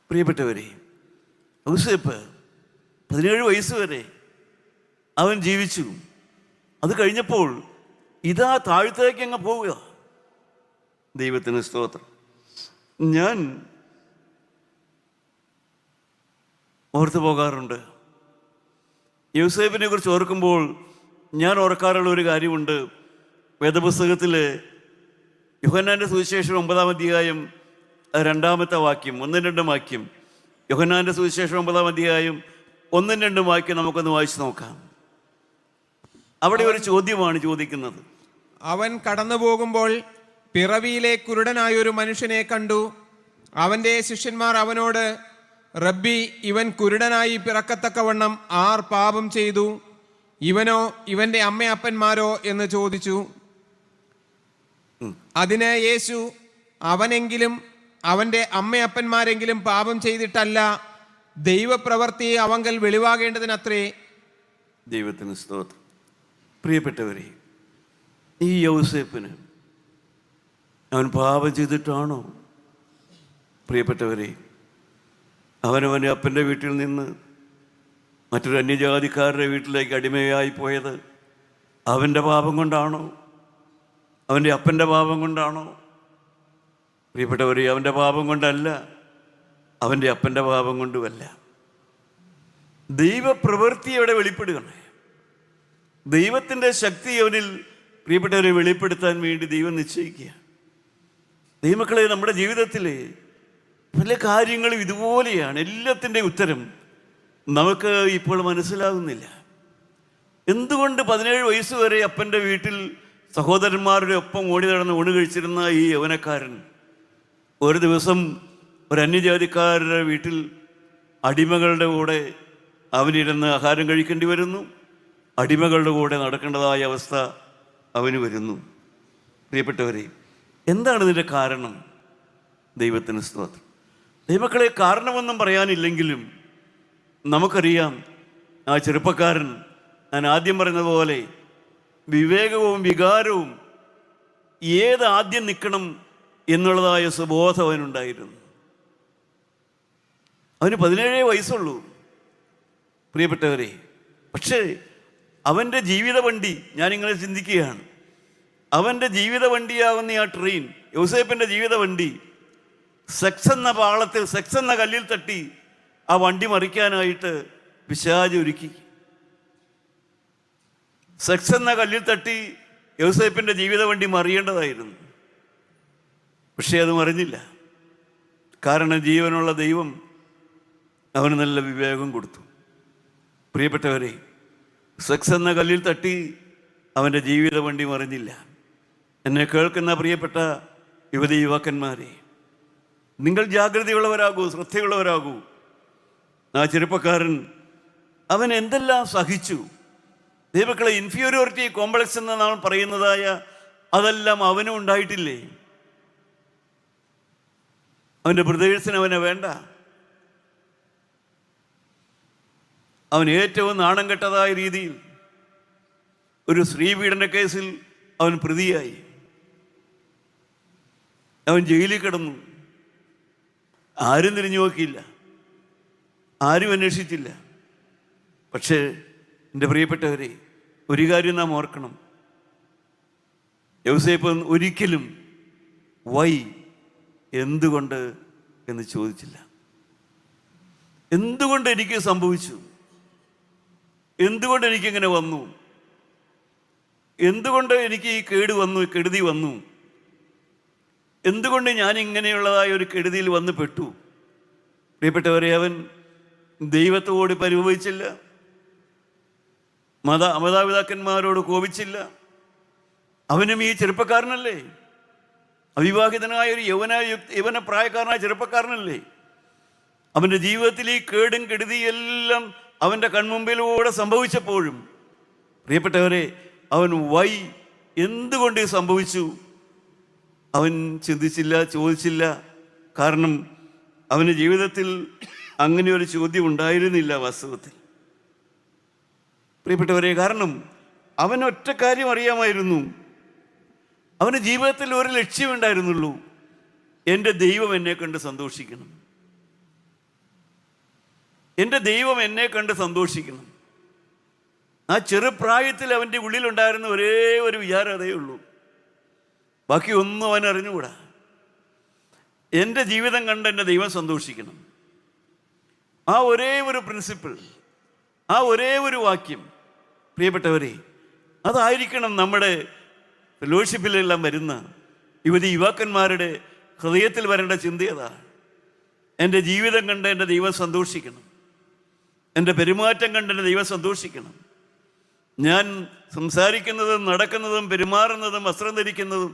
Speaker 1: പ്രിയപ്പെട്ടവരെ, യൗസേപ്പ് 17 വയസ്സ് വരെ അവൻ ജീവിച്ചു. അത് കഴിഞ്ഞപ്പോൾ ഇതാ താഴത്തേക്ക് അങ്ങ് പോവുക. ദൈവത്തിന് സ്തോത്രം. ഞാൻ ഓർത്തു പോകാറുണ്ട്. യൗസേപ്പിനെ കുറിച്ച് ഓർക്കുമ്പോൾ ഞാൻ ഓർക്കാറുള്ള ഒരു കാര്യമുണ്ട്. വേദപുസ്തകത്തിൽ യോഹന്നാൻ്റെ സുവിശേഷം 9-ാം അധ്യായം 2-ാമത്തെ വാക്യം, 1-2 വാക്യം. യോഹന്നാൻ്റെ സുവിശേഷം 9-ാം അധ്യായം 1-2 വാക്യം നമുക്കൊന്ന് വായിച്ചു നോക്കാം. അവിടെ ഒരു ചോദ്യമാണ് ചോദിക്കുന്നത്.
Speaker 4: അവൻ കടന്നു പോകുമ്പോൾ പിറവിയിലെ കുരുടനായൊരു മനുഷ്യനെ കണ്ടു. അവൻ്റെ ശിഷ്യന്മാർ അവനോട്, റബ്ബി, ഇവൻ കുരുടനായി പിറക്കത്തക്കവണ്ണം ആർ പാപം ചെയ്തു, ഇവനോ ഇവൻ്റെ അമ്മയപ്പന്മാരോ എന്ന് ചോദിച്ചു. അതിന് യേശു, അവനെങ്കിലും അവൻ്റെ അമ്മയപ്പന്മാരെങ്കിലും പാപം ചെയ്തിട്ടല്ല, ദൈവപ്രവൃത്തി അവങ്കൽ വെളിവാകേണ്ടതിനത്രേ.
Speaker 1: ദൈവത്തിന് സ്തോത്രം. പ്രിയപ്പെട്ടവരെ, ഈ യൗസേപ്പിന് അവൻ പാപം ചെയ്തിട്ടാണോ? പ്രിയപ്പെട്ടവരെ, അവനവൻ്റെ അപ്പൻ്റെ വീട്ടിൽ നിന്ന് മറ്റൊരു അന്യജാതിക്കാരുടെ വീട്ടിലേക്ക് അടിമയായി പോയത് അവൻ്റെ പാപം കൊണ്ടാണോ? അവൻ്റെ അപ്പൻ്റെ പാപം കൊണ്ടാണോ? പ്രിയപ്പെട്ടവരെ, അവൻ്റെ പാപം കൊണ്ടല്ല, അവൻ്റെ അപ്പൻ്റെ പാപം കൊണ്ടുമല്ല. ദൈവപ്രവൃത്തി അവിടെ വെളിപ്പെടുകയാണ്. ദൈവത്തിൻ്റെ ശക്തി അവനിൽ, പ്രിയപ്പെട്ടവരെ, വെളിപ്പെടുത്താൻ വേണ്ടി ദൈവം നിശ്ചയിക്കുക. ദൈവമക്കളെ, നമ്മുടെ ജീവിതത്തിലെ പല കാര്യങ്ങളും ഇതുപോലെയാണ്. എല്ലാത്തിൻ്റെ ഉത്തരം നമുക്ക് ഇപ്പോൾ മനസ്സിലാകുന്നില്ല. എന്തുകൊണ്ട് 17 വയസ്സ് വരെ അപ്പൻ്റെ വീട്ടിൽ സഹോദരന്മാരുടെ ഒപ്പം ഓടി നടന്ന് ഊണ് കഴിച്ചിരുന്ന ഈ യൗവനക്കാരൻ ഒരു ദിവസം ഒരു അന്യജാതിക്കാരുടെ വീട്ടിൽ അടിമകളുടെ കൂടെ അവനിരുന്ന് ആഹാരം കഴിക്കേണ്ടി വരുന്നു? അടിമകളുടെ കൂടെ നടക്കേണ്ടതായ അവസ്ഥ അവന് വരുന്നു. പ്രിയപ്പെട്ടവരെ, എന്താണ് ഇതിൻ്റെ കാരണം? ദൈവത്തിന് സ്തോത്രം. ദൈവമക്കളെ, കാരണമൊന്നും പറയാനില്ലെങ്കിലും നമുക്കറിയാം, ആ ചെറുപ്പക്കാരൻ, ഞാൻ ആദ്യം പറഞ്ഞതുപോലെ, വിവേകവും വികാരവും ഏതാദ്യം നിൽക്കണം എന്നുള്ളതായ സുബോധം അവനുണ്ടായിരുന്നു. അവന് 17 വയസ്സുള്ളൂ പ്രിയപ്പെട്ടവരെ. പക്ഷേ അവൻ്റെ ജീവിത വണ്ടി, ഞാനിങ്ങനെ ചിന്തിക്കുകയാണ്, അവൻ്റെ ജീവിത വണ്ടിയാകുന്ന ആ ട്രെയിൻ, യൗസേപ്പിൻ്റെ ജീവിത വണ്ടി, സെക്സ് എന്ന പാളത്തിൽ, സെക്സ് എന്ന കല്ലിൽ തട്ടി ആ വണ്ടി മറിക്കാനായിട്ട് പിശാച് ഒരുക്കി. സെക്സ് എന്ന കല്ലിൽ തട്ടി യൗസേപ്പിൻ്റെ ജീവിത വണ്ടി മറിയേണ്ടതായിരുന്നു. പക്ഷേ അത് മറിഞ്ഞില്ല. കാരണം ജീവനുള്ള ദൈവം അവന് നല്ല വിവേകം കൊടുത്തു. പ്രിയപ്പെട്ടവരെ, സെക്സ് എന്ന കല്ലിൽ തട്ടി അവൻ്റെ ജീവിത വണ്ടി മറിഞ്ഞില്ല. എന്നെ കേൾക്കുന്ന പ്രിയപ്പെട്ട യുവതി യുവാക്കന്മാരെ, നിങ്ങൾ ജാഗ്രതയുള്ളവരാകൂ, ശ്രദ്ധയുള്ളവരാകൂ. ആ ചെറുപ്പക്കാരൻ അവൻ എന്തെല്ലാം സഹിച്ചു. ദൈവമക്കളെ, ഇൻഫീരിയോറിറ്റി കോംപ്ലക്സ് എന്ന് നാം പറയുന്നതായ അതെല്ലാം അവനും ഉണ്ടായിട്ടില്ലേ? അവൻ്റെ ബ്രദേഴ്സിന് അവനെ വേണ്ട. അവൻ ഏറ്റവും നാണം കെട്ടതായ രീതിയിൽ ഒരു സ്ത്രീപീഡന കേസിൽ അവൻ പ്രതിയായി. അവൻ ജയിലിൽ കിടന്നു. ആരും തിരിഞ്ഞു നോക്കിയില്ല, ആരും അന്വേഷിച്ചില്ല. പക്ഷേ എൻ്റെ പ്രിയപ്പെട്ടവരെ, ഒരു കാര്യം നാം ഓർക്കണം, യൗസേപ്പ് ഒരിക്കലും എന്തുകൊണ്ട് എന്ന് ചോദിച്ചില്ല. എന്തുകൊണ്ട് എനിക്ക് സംഭവിച്ചു? എന്തുകൊണ്ട് എനിക്കിങ്ങനെ വന്നു? എന്തുകൊണ്ട് എനിക്ക് ഈ കെടുതി വന്നു? എന്തുകൊണ്ട് ഞാൻ ഇങ്ങനെയുള്ളതായ ഒരു കെടുതിയിൽ വന്ന് പെട്ടു? പ്രിയപ്പെട്ടവരെ, അവൻ ദൈവത്തോട് പരിഭവിച്ചില്ല, മാതാപിതാക്കന്മാരോട് കോപിച്ചില്ല. അവനും ഈ ചെറുപ്പക്കാരനല്ലേ, അവിവാഹിതനായ ഒരു യൗവന പ്രായക്കാരനായ ചെറുപ്പക്കാരനല്ലേ? അവൻ്റെ ജീവിതത്തിൽ ഈ കേടും കെടുതിയെല്ലാം അവൻ്റെ കൺമുമ്പിലൂടെ സംഭവിച്ചപ്പോഴും പ്രിയപ്പെട്ടവരെ, അവൻ എന്തുകൊണ്ട് സംഭവിച്ചു അവൻ ചിന്തിച്ചില്ല, ചോദിച്ചില്ല. കാരണം അവൻ്റെ ജീവിതത്തിൽ അങ്ങനെ ഒരു ചോദ്യം ഉണ്ടായിരുന്നില്ല വാസ്തവത്തിൽ, പ്രിയപ്പെട്ടവരെ. കാരണം അവൻ ഒറ്റ കാര്യം അറിയാമായിരുന്നു, അവന് ജീവിതത്തിൽ ഒരു ലക്ഷ്യമുണ്ടായിരുന്നുള്ളൂ, എൻ്റെ ദൈവം എന്നെ കണ്ട് സന്തോഷിക്കണം, എൻ്റെ ദൈവം എന്നെ കണ്ട് സന്തോഷിക്കണം. ആ ചെറുപ്രായത്തിൽ അവൻ്റെ ഉള്ളിലുണ്ടായിരുന്ന ഒരേ ഒരു വിചാരം അതേ ഉള്ളൂ, ബാക്കി ഒന്നും അവൻ അറിഞ്ഞുകൂടാ. എൻ്റെ ജീവിതം കണ്ട് എൻ്റെ ദൈവം സന്തോഷിക്കണം. ആ ഒരേ ഒരു പ്രിൻസിപ്പിൾ, ആ ഒരേ ഒരു വാക്യം, പ്രിയപ്പെട്ടവരെ, അതായിരിക്കണം നമ്മുടെ ഫെലോഷിപ്പിലെല്ലാം വരുന്ന യുവക്കന്മാരുടെ ഹൃദയത്തിൽ വരേണ്ട ചിന്തയതാണ്. എൻ്റെ ജീവിതം കണ്ട് എൻ്റെ ദൈവം സന്തോഷിക്കണം, എൻ്റെ പെരുമാറ്റം കണ്ട് എൻ്റെ ദൈവം സന്തോഷിക്കണം, ഞാൻ സംസാരിക്കുന്നതും നടക്കുന്നതും പെരുമാറുന്നതും വസ്ത്രം ധരിക്കുന്നതും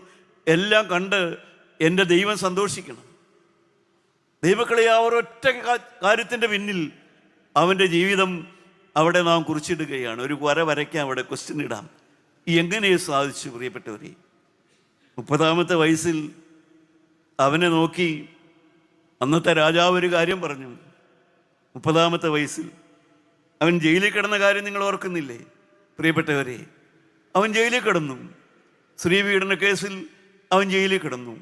Speaker 1: എല്ലാം കണ്ട് എൻ്റെ ദൈവം സന്തോഷിക്കണം. ദൈവക്കളെ, ആ ഒരൊറ്റ കാര്യത്തിൻ്റെ പിന്നിൽ അവൻ്റെ ജീവിതം അവിടെ നാം കുറിച്ചിടുകയാണ്. ഒരു വര വരയ്ക്കാം, അവിടെ ക്വസ്റ്റ്യൻ ഇടാം. എങ്ങനെ സാധിച്ചു? പ്രിയപ്പെട്ടവരെ, 30-ാമത്തെ വയസ്സിൽ അവനെ നോക്കി അന്നത്തെ രാജാവ് ഒരു കാര്യം പറഞ്ഞു. 30-ാമത്തെ വയസ്സിൽ അവൻ ജയിലിൽ കിടന്ന കാര്യം നിങ്ങൾ ഓർക്കുന്നില്ലേ പ്രിയപ്പെട്ടവരെ? അവൻ ജയിലിൽ കിടന്നു, സ്ത്രീപീഡന കേസിൽ അവൻ ജയിലിൽ കിടന്നു.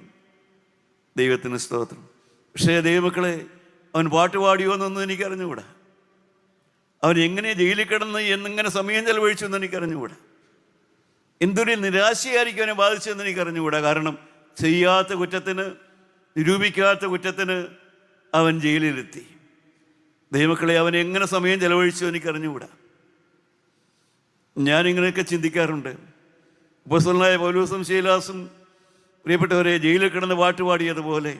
Speaker 1: ദൈവത്തിന് സ്തോത്രം. പക്ഷേ ദൈവമക്കളെ, അവൻ പാട്ടുപാടിയോ എന്നൊന്നും എനിക്കറിഞ്ഞുകൂടാ. അവൻ എങ്ങനെ ജയിലിൽ കിടന്ന് എന്നിങ്ങനെ സമയം ചെലവഴിച്ചു എന്ന് എനിക്കറിഞ്ഞുകൂടാ. എന്തൊരു നിരാശയായിരിക്കും അവനെ ബാധിച്ചതെന്ന് എനിക്കറിഞ്ഞുകൂടാ. കാരണം ചെയ്യാത്ത കുറ്റത്തിന്, നിരൂപിക്കാത്ത കുറ്റത്തിന് അവൻ ജയിലിലെത്തി. ദൈവമക്കളെ, അവൻ എങ്ങനെ സമയം ചെലവഴിച്ചു എനിക്കറിഞ്ഞുകൂടാ. ഞാനിങ്ങനെയൊക്കെ ചിന്തിക്കാറുണ്ട്. അപ്പോസ്തലനായ പൗലോസും ശീലാസും പ്രിയപ്പെട്ടവരെ ജയിലിൽ കിടന്ന് പാട്ടുപാടിയതുപോലെ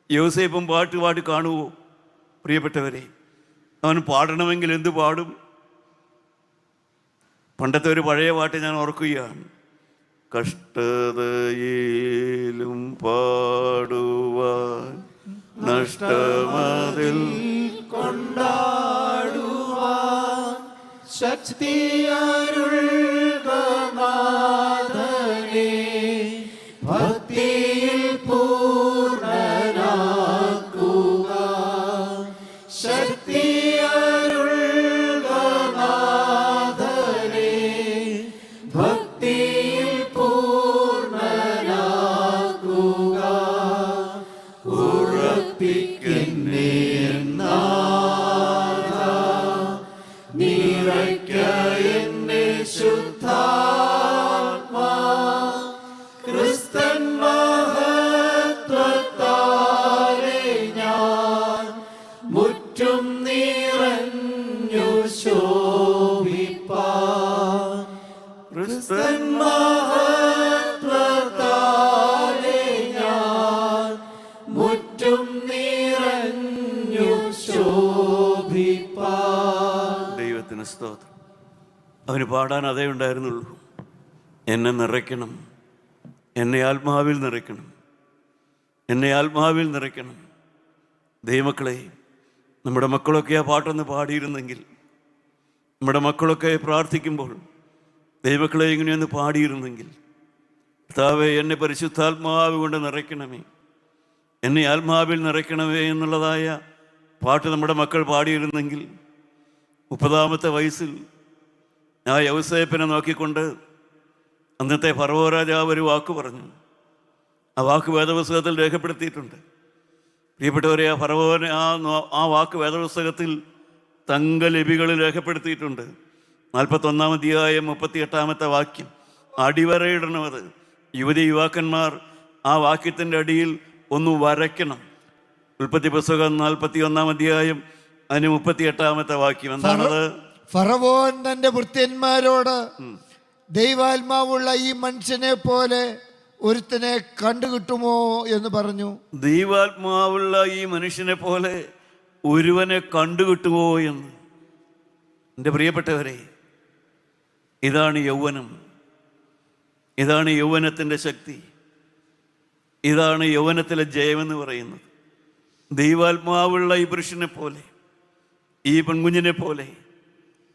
Speaker 1: യോസേപ്പും പാട്ടുപാടി കാണുമോ പ്രിയപ്പെട്ടവരെ? അവൻ പാടണമെങ്കിൽ എന്തു പാടും? പണ്ടത്തെ ഒരു പഴയ പാട്ട് ഞാൻ ഓർക്കുകയാണ്. കഷ്ടതയിലും പാടുവാൻ, നഷ്ടമതിൽ
Speaker 3: കൊണ്ടാടുവാൻ, ശക്തിയരുൾകനാഥനേ, ഭക്തിയിൽ പൂർണ്ണനാക്കുക. ശക്തിയരുൾകനാഥനേ, ഭക്തിയിൽ പൂർണ്ണനാക്കുക. ഉറപ്പിക്കുന്നേ നിറയ്ക്ക എന്നെ ശുദ്ധാത്മാ, ക്രിസ്തൻ മഹത്വത്താലെ ഞാൻ മുറ്റും നിറഞ്ഞു ശോഭിപ്പാൻ. ക്രിസ്തൻ മഹത്വത്താലെ ഞാൻ മുറ്റും നിറഞ്ഞു ശോഭിപ്പാൻ.
Speaker 1: ദൈവത്തിന് സ്തോത്രം. അവന് പാടാൻ അതേ ഉണ്ടായിരുന്നുള്ളൂ. എന്നെ നിറയ്ക്കണം, എന്നെ ആത്മാവിൽ നിറയ്ക്കണം, എന്നെ ആത്മാവിൽ നിറയ്ക്കണം. ദൈവമക്കളെ, നമ്മുടെ മക്കളൊക്കെ ആ പാട്ടൊന്ന് പാടിയിരുന്നെങ്കിൽ, നമ്മുടെ മക്കളൊക്കെ പ്രാർത്ഥിക്കുമ്പോൾ ദൈവമക്കളെ ഇങ്ങനെയൊന്ന് പാടിയിരുന്നെങ്കിൽ, കർത്താവേ എന്നെ പരിശുദ്ധാത്മാവ് കൊണ്ട് നിറയ്ക്കണമേ, എന്നെ ആത്മാവിൽ നിറയ്ക്കണമേ എന്നുള്ളതായ പാട്ട് നമ്മുടെ മക്കൾ പാടിയിരുന്നെങ്കിൽ, 30-ാമത്തെ വയസ്സിൽ ആ യൗസേപ്പിനെ നോക്കിക്കൊണ്ട് അന്നത്തെ ഫറവോ രാജാവ് ഒരു വാക്ക് പറഞ്ഞു. ആ വാക്ക് വേദപുസ്തകത്തിൽ രേഖപ്പെടുത്തിയിട്ടുണ്ട്. പ്രിയപ്പെട്ടവരെ, ആ ഫറവോനെ ആ വാക്ക് വേദപുസ്തകത്തിൽ തങ്കലിപികളിൽ രേഖപ്പെടുത്തിയിട്ടുണ്ട്. 41-ാം അധ്യായം 38-ാമത്തെ വാക്യം അടിവരയിടണമത്. യുവക്കന്മാർ ആ വാക്യത്തിൻ്റെ അടിയിൽ ഒന്ന് വരയ്ക്കണം. ഉൽപ്പത്തി പുസ്തകം 41-ാം അധ്യായം അതിന് 38-ാമത്തെ വാക്യം എന്താണത്?
Speaker 2: ഫറവോൻ തന്റെ ഭൃത്യന്മാരോട്, ദൈവാത്മാവുള്ള ഈ മനുഷ്യനെ പോലെ ഒരുത്തനെ കണ്ടുകിട്ടുമോ എന്ന് പറഞ്ഞു.
Speaker 1: ദൈവാത്മാവുള്ള ഈ മനുഷ്യനെ പോലെ ഒരുവനെ കണ്ടുകിട്ടുമോ എന്ന്. എൻ്റെ പ്രിയപ്പെട്ടവരെ, ഇതാണ് യൗവനം, ഇതാണ് യൗവനത്തിൻ്റെ ശക്തി, ഇതാണ് യൗവനത്തിലെ ജയമെന്ന് പറയുന്നത്. ദൈവാത്മാവുള്ള ഈ പുരുഷനെ പോലെ, ഈ പെൺകുഞ്ഞിനെ പോലെ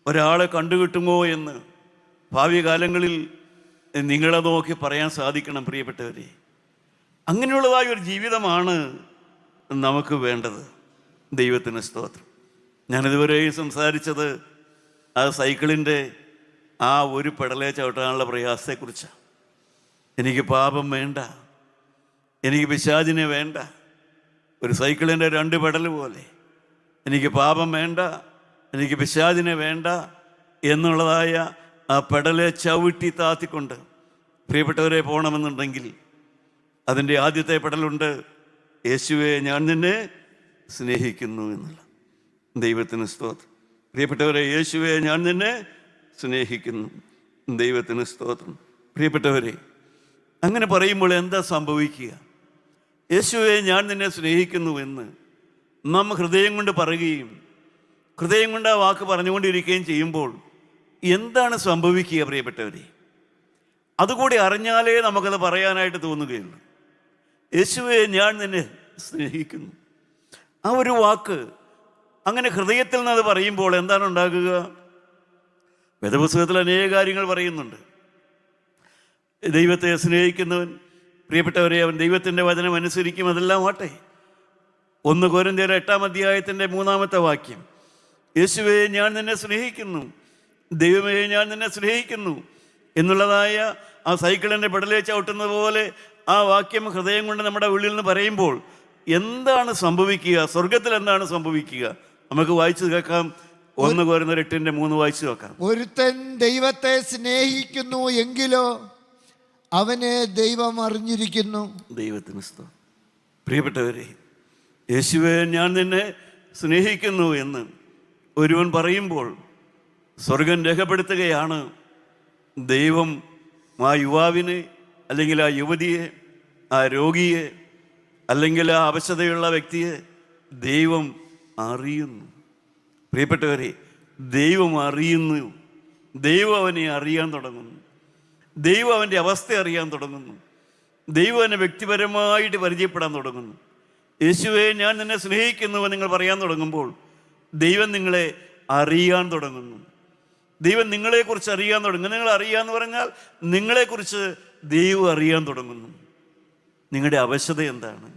Speaker 1: ഒരാളെ കണ്ടുകിട്ടുമോ എന്ന് ഭാവി കാലങ്ങളിൽ നിങ്ങളെ നോക്കി പറയാൻ സാധിക്കണം പ്രിയപ്പെട്ടവരെ. അങ്ങനെയുള്ളതായ ഒരു ജീവിതമാണ് നമുക്ക് വേണ്ടത്. ദൈവത്തിന് സ്തോത്രം. ഞാനിതുവരെ സംസാരിച്ചത് ആ സൈക്കിളിൻ്റെ ആ ഒരു പെടലേ ചവിട്ടാനുള്ള പ്രയാസത്തെക്കുറിച്ചാണ്. എനിക്ക് പാപം വേണ്ട, എനിക്ക് പിശാചിനെ വേണ്ട. ഒരു സൈക്കിളിൻ്റെ 2 പെഡൽ പോലെ എനിക്ക് പാപം വേണ്ട, എനിക്ക് പിശാചിനെ വേണ്ട എന്നുള്ളതായ ആ പെടലെ ചവിട്ടി താത്തിക്കൊണ്ട് പ്രിയപ്പെട്ടവരെ പോകണമെന്നുണ്ടെങ്കിൽ അതിൻ്റെ ആദ്യത്തെ പെടലുണ്ട്, യേശുവേ ഞാൻ നിന്നെ സ്നേഹിക്കുന്നു എന്നുള്ള. ദൈവത്തിന് സ്തോത്രം. പ്രിയപ്പെട്ടവരെ, യേശുവേ ഞാൻ നിന്നെ സ്നേഹിക്കുന്നു. ദൈവത്തിന് സ്തോത്രം. പ്രിയപ്പെട്ടവരെ, അങ്ങനെ പറയുമ്പോൾ എന്താ സംഭവിക്കുക? യേശുവേ ഞാൻ നിന്നെ സ്നേഹിക്കുന്നുവെന്ന് നാം ഹൃദയം കൊണ്ട് പറയുകയും ഹൃദയം കൊണ്ട് ആ വാക്ക് പറഞ്ഞുകൊണ്ടിരിക്കുകയും ചെയ്യുമ്പോൾ എന്താണ് സംഭവിക്കുക? പ്രിയപ്പെട്ടവരെ, അതുകൂടി അറിഞ്ഞാലേ നമുക്കത് പറയാനായിട്ട് തോന്നുകയുള്ളൂ. യേശുവേ ഞാൻ നിന്നെ സ്നേഹിക്കുന്നു. ആ ഒരു വാക്ക് അങ്ങനെ ഹൃദയത്തിൽ നിന്ന് അത് പറയുമ്പോൾ എന്താണ് ഉണ്ടാകുക? വേദപുസ്തകത്തിൽ അനേക കാര്യങ്ങൾ പറയുന്നുണ്ട്. ദൈവത്തെ സ്നേഹിക്കുന്നവൻ, പ്രിയപ്പെട്ടവരെ, അവൻ ദൈവത്തിൻ്റെ വചനം അനുസരിക്കും. അതെല്ലാം ആട്ടെ. 1 കൊരിന്ത്യർ 8-ാം അധ്യായത്തിൻ്റെ 3-ാമത്തെ വാക്യം, യേശുവേ ഞാൻ നിന്നെ സ്നേഹിക്കുന്നു, ദൈവമേ ഞാൻ നിന്നെ സ്നേഹിക്കുന്നു എന്നുള്ളതായ ആ സൈക്കിളിൻ്റെ പെടലേ ചവിട്ടുന്നത് പോലെ ആ വാക്യം ഹൃദയം കൊണ്ട് നമ്മുടെ ഉള്ളിൽ നിന്ന് പറയുമ്പോൾ എന്താണ് സംഭവിക്കുക? സ്വർഗത്തിൽ എന്താണ് സംഭവിക്കുക? നമുക്ക് വായിച്ചു കേൾക്കാം. 1 കൊരിന്ത്യർ 8:3 വായിച്ചു നോക്കാം.
Speaker 2: ഒരുത്തൻ ദൈവത്തെ സ്നേഹിക്കുന്നു എങ്കിലോ അവനെ ദൈവം അറിഞ്ഞിരിക്കുന്നു.
Speaker 1: ദൈവത്തിന് സ്തോത്രം. പ്രിയപ്പെട്ടവരെ, യേശുവേ ഞാൻ നിന്നെ സ്നേഹിക്കുന്നു എന്ന് ഒരുവൻ പറയുമ്പോൾ സ്വർഗം രേഖപ്പെടുത്തുകയാണ്, ദൈവം ആ യുവാവിനെ അല്ലെങ്കിൽ ആ യുവതിയെ, ആ രോഗിയെ അല്ലെങ്കിൽ ആ അവശതയുള്ള വ്യക്തിയെ ദൈവം അറിയുന്നു. പ്രിയപ്പെട്ടവരെ, ദൈവം അറിയുന്നു. ദൈവം അവനെ അറിയാൻ തുടങ്ങുന്നു. ദൈവം അവൻ്റെ അവസ്ഥ അറിയാൻ തുടങ്ങുന്നു. ദൈവം അവനെ വ്യക്തിപരമായിട്ട് പരിചയപ്പെടാൻ തുടങ്ങുന്നു. യേശുവേ ഞാൻ നിന്നെ സ്നേഹിക്കുന്നുവെന്ന് നിങ്ങൾ പറയാൻ തുടങ്ങുമ്പോൾ ദൈവം നിങ്ങളെ അറിയാൻ തുടങ്ങുന്നു. ദൈവം നിങ്ങളെക്കുറിച്ച് അറിയാൻ തുടങ്ങുന്നു. നിങ്ങൾ അറിയാന്ന് പറഞ്ഞാൽ നിങ്ങളെക്കുറിച്ച് ദൈവം അറിയാൻ തുടങ്ങുന്നു. നിങ്ങളുടെ അവശത എന്താണ്?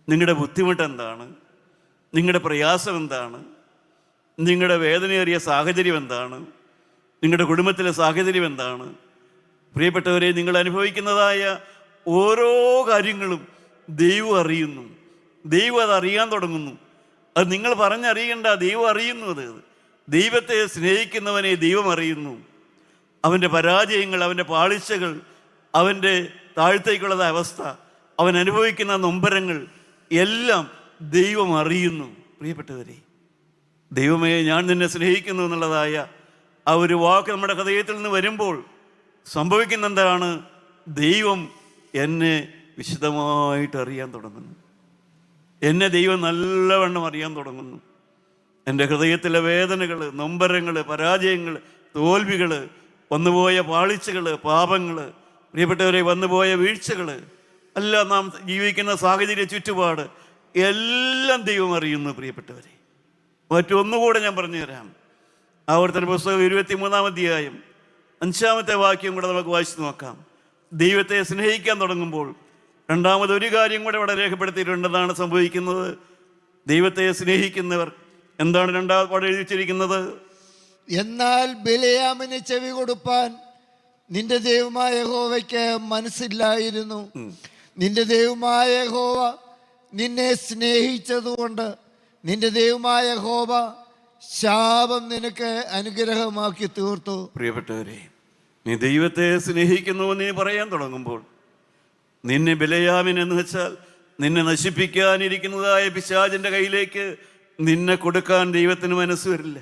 Speaker 1: നിങ്ങളുടെ ബുദ്ധിമുട്ട് എന്താണ്? നിങ്ങളുടെ പ്രയാസം എന്താണ്? നിങ്ങളുടെ വേദനയേറിയ സാഹചര്യം എന്താണ്? നിങ്ങളുടെ കുടുംബത്തിലെ സാഹചര്യം എന്താണ്? പ്രിയപ്പെട്ടവരെ, നിങ്ങൾ അനുഭവിക്കുന്നതായ ഓരോ കാര്യങ്ങളും ദൈവം അറിയുന്നു. ദൈവം അത് അറിയാൻ തുടങ്ങുന്നു. അത് നിങ്ങൾ പറഞ്ഞറിയണ്ട, ദൈവം അറിയുന്നു. അത് ദൈവത്തെ സ്നേഹിക്കുന്നവനെ ദൈവം അറിയുന്നു. അവൻ്റെ പരാജയങ്ങൾ, അവൻ്റെ പാളിച്ചകൾ, അവൻ്റെ താഴ്ത്തേക്കുള്ള അവസ്ഥ, അവൻ അനുഭവിക്കുന്ന നൊമ്പരങ്ങൾ എല്ലാം ദൈവം അറിയുന്നു. പ്രിയപ്പെട്ടവരെ, ദൈവമേ ഞാൻ നിന്നെ സ്നേഹിക്കുന്നു എന്നുള്ളതായ ആ ഒരു വാക്ക് നമ്മുടെ ഹൃദയത്തിൽ നിന്ന് വരുമ്പോൾ സംഭവിക്കുന്ന എന്താണ്? ദൈവം എന്നെ വിശദമായിട്ട് അറിയാൻ തുടങ്ങുന്നു. എന്നെ ദൈവം നല്ലവണ്ണം അറിയാൻ തുടങ്ങുന്നു. എൻ്റെ ഹൃദയത്തിലെ വേദനകൾ, നൊമ്പരങ്ങൾ, പരാജയങ്ങൾ, തോൽവികൾ, വന്നുപോയ പാളിച്ചകൾ, പാപങ്ങൾ, പ്രിയപ്പെട്ടവരെ വന്നുപോയ വീഴ്ചകൾ, എല്ലാം നാം ജീവിക്കുന്ന സാഹചര്യ ചുറ്റുപാട് എല്ലാം ദൈവം അറിയുന്നു. പ്രിയപ്പെട്ടവരെ, മറ്റൊന്നുകൂടെ ഞാൻ പറഞ്ഞു തരാം. ആവർത്തന പുസ്തകം 23-ാം അധ്യായം 5-ാമത്തെ വാക്യം കൂടെ നമുക്ക് വായിച്ചു നോക്കാം. ദൈവത്തെ സ്നേഹിക്കാൻ തുടങ്ങുമ്പോൾ രണ്ടാമതൊരു കാര്യം കൂടെ ഇവിടെ രേഖപ്പെടുത്തിയിട്ടുണ്ടെന്നാണ് സംഭവിക്കുന്നത്. ദൈവത്തെ സ്നേഹിക്കുന്നവർ എന്താണ് രണ്ടാമത് അവിടെ എഴുതിച്ചിരിക്കുന്നത്?
Speaker 2: എന്നാൽ ബിലയാമിന് ചെവി കൊടുപ്പാൻ നിന്റെ ദൈവമായ യഹോവയ്ക്ക് മനസ്സില്ലായിരുന്നു. നിന്റെ ദൈവമായ യഹോവ നിന്നെ സ്നേഹിച്ചതുകൊണ്ട് നിന്റെ ദൈവമായ യഹോവ ശാപം നിനക്ക് അനുഗ്രഹമാക്കി തീർത്തു.
Speaker 1: പ്രിയപ്പെട്ടവരെ, നീ ദൈവത്തെ സ്നേഹിക്കുന്നുവെന്ന് നീ പറയാൻ തുടങ്ങുമ്പോൾ നിന്നെ ബിലയാമിൻ എന്ന് വെച്ചാൽ നിന്നെ നശിപ്പിക്കാനിരിക്കുന്നതായ പിശാചിൻ്റെ കയ്യിലേക്ക് നിന്നെ കൊടുക്കാൻ ദൈവത്തിന് മനസ്സ് വരില്ല.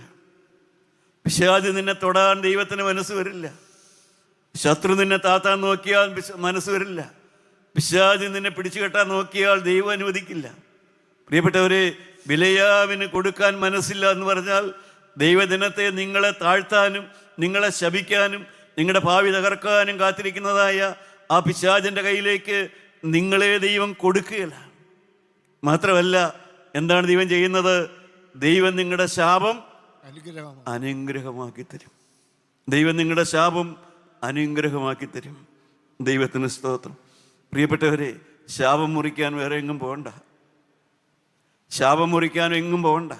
Speaker 1: പിശാച് നിന്നെ തൊടാൻ ദൈവത്തിന് മനസ്സ് വരില്ല. ശത്രു നിന്നെ താത്താൻ നോക്കിയാൽ മനസ്സ് വരില്ല. പിശാച് നിന്നെ പിടിച്ചു കെട്ടാൻ നോക്കിയാൽ ദൈവം അനുവദിക്കില്ല. പ്രിയപ്പെട്ടവരെ, ബിലയാമിന് കൊടുക്കാൻ മനസ്സില്ല എന്ന് പറഞ്ഞാൽ ദൈവദിനത്തെ നിങ്ങളെ താഴ്ത്താനും നിങ്ങളെ ശപിക്കാനും നിങ്ങളുടെ ഭാവി തകർക്കാനും കാത്തിരിക്കുന്നതായ ആ പിശാചിൻ്റെ കയ്യിലേക്ക് നിങ്ങളെ ദൈവം കൊടുക്കുകയില്ല. മാത്രമല്ല, എന്താണ് ദൈവം ചെയ്യുന്നത്? ദൈവം നിങ്ങളുടെ ശാപം അനുഗ്രഹമാക്കി തരും. ദൈവം നിങ്ങളുടെ ശാപം അനുഗ്രഹമാക്കി തരും. ദൈവത്തിന് സ്തോത്രം. പ്രിയപ്പെട്ടവരെ, ശാപം മുറിക്കാൻ വേറെ എങ്ങും പോകണ്ട. ശാപം മുറിക്കാൻ എങ്ങും പോകണ്ട.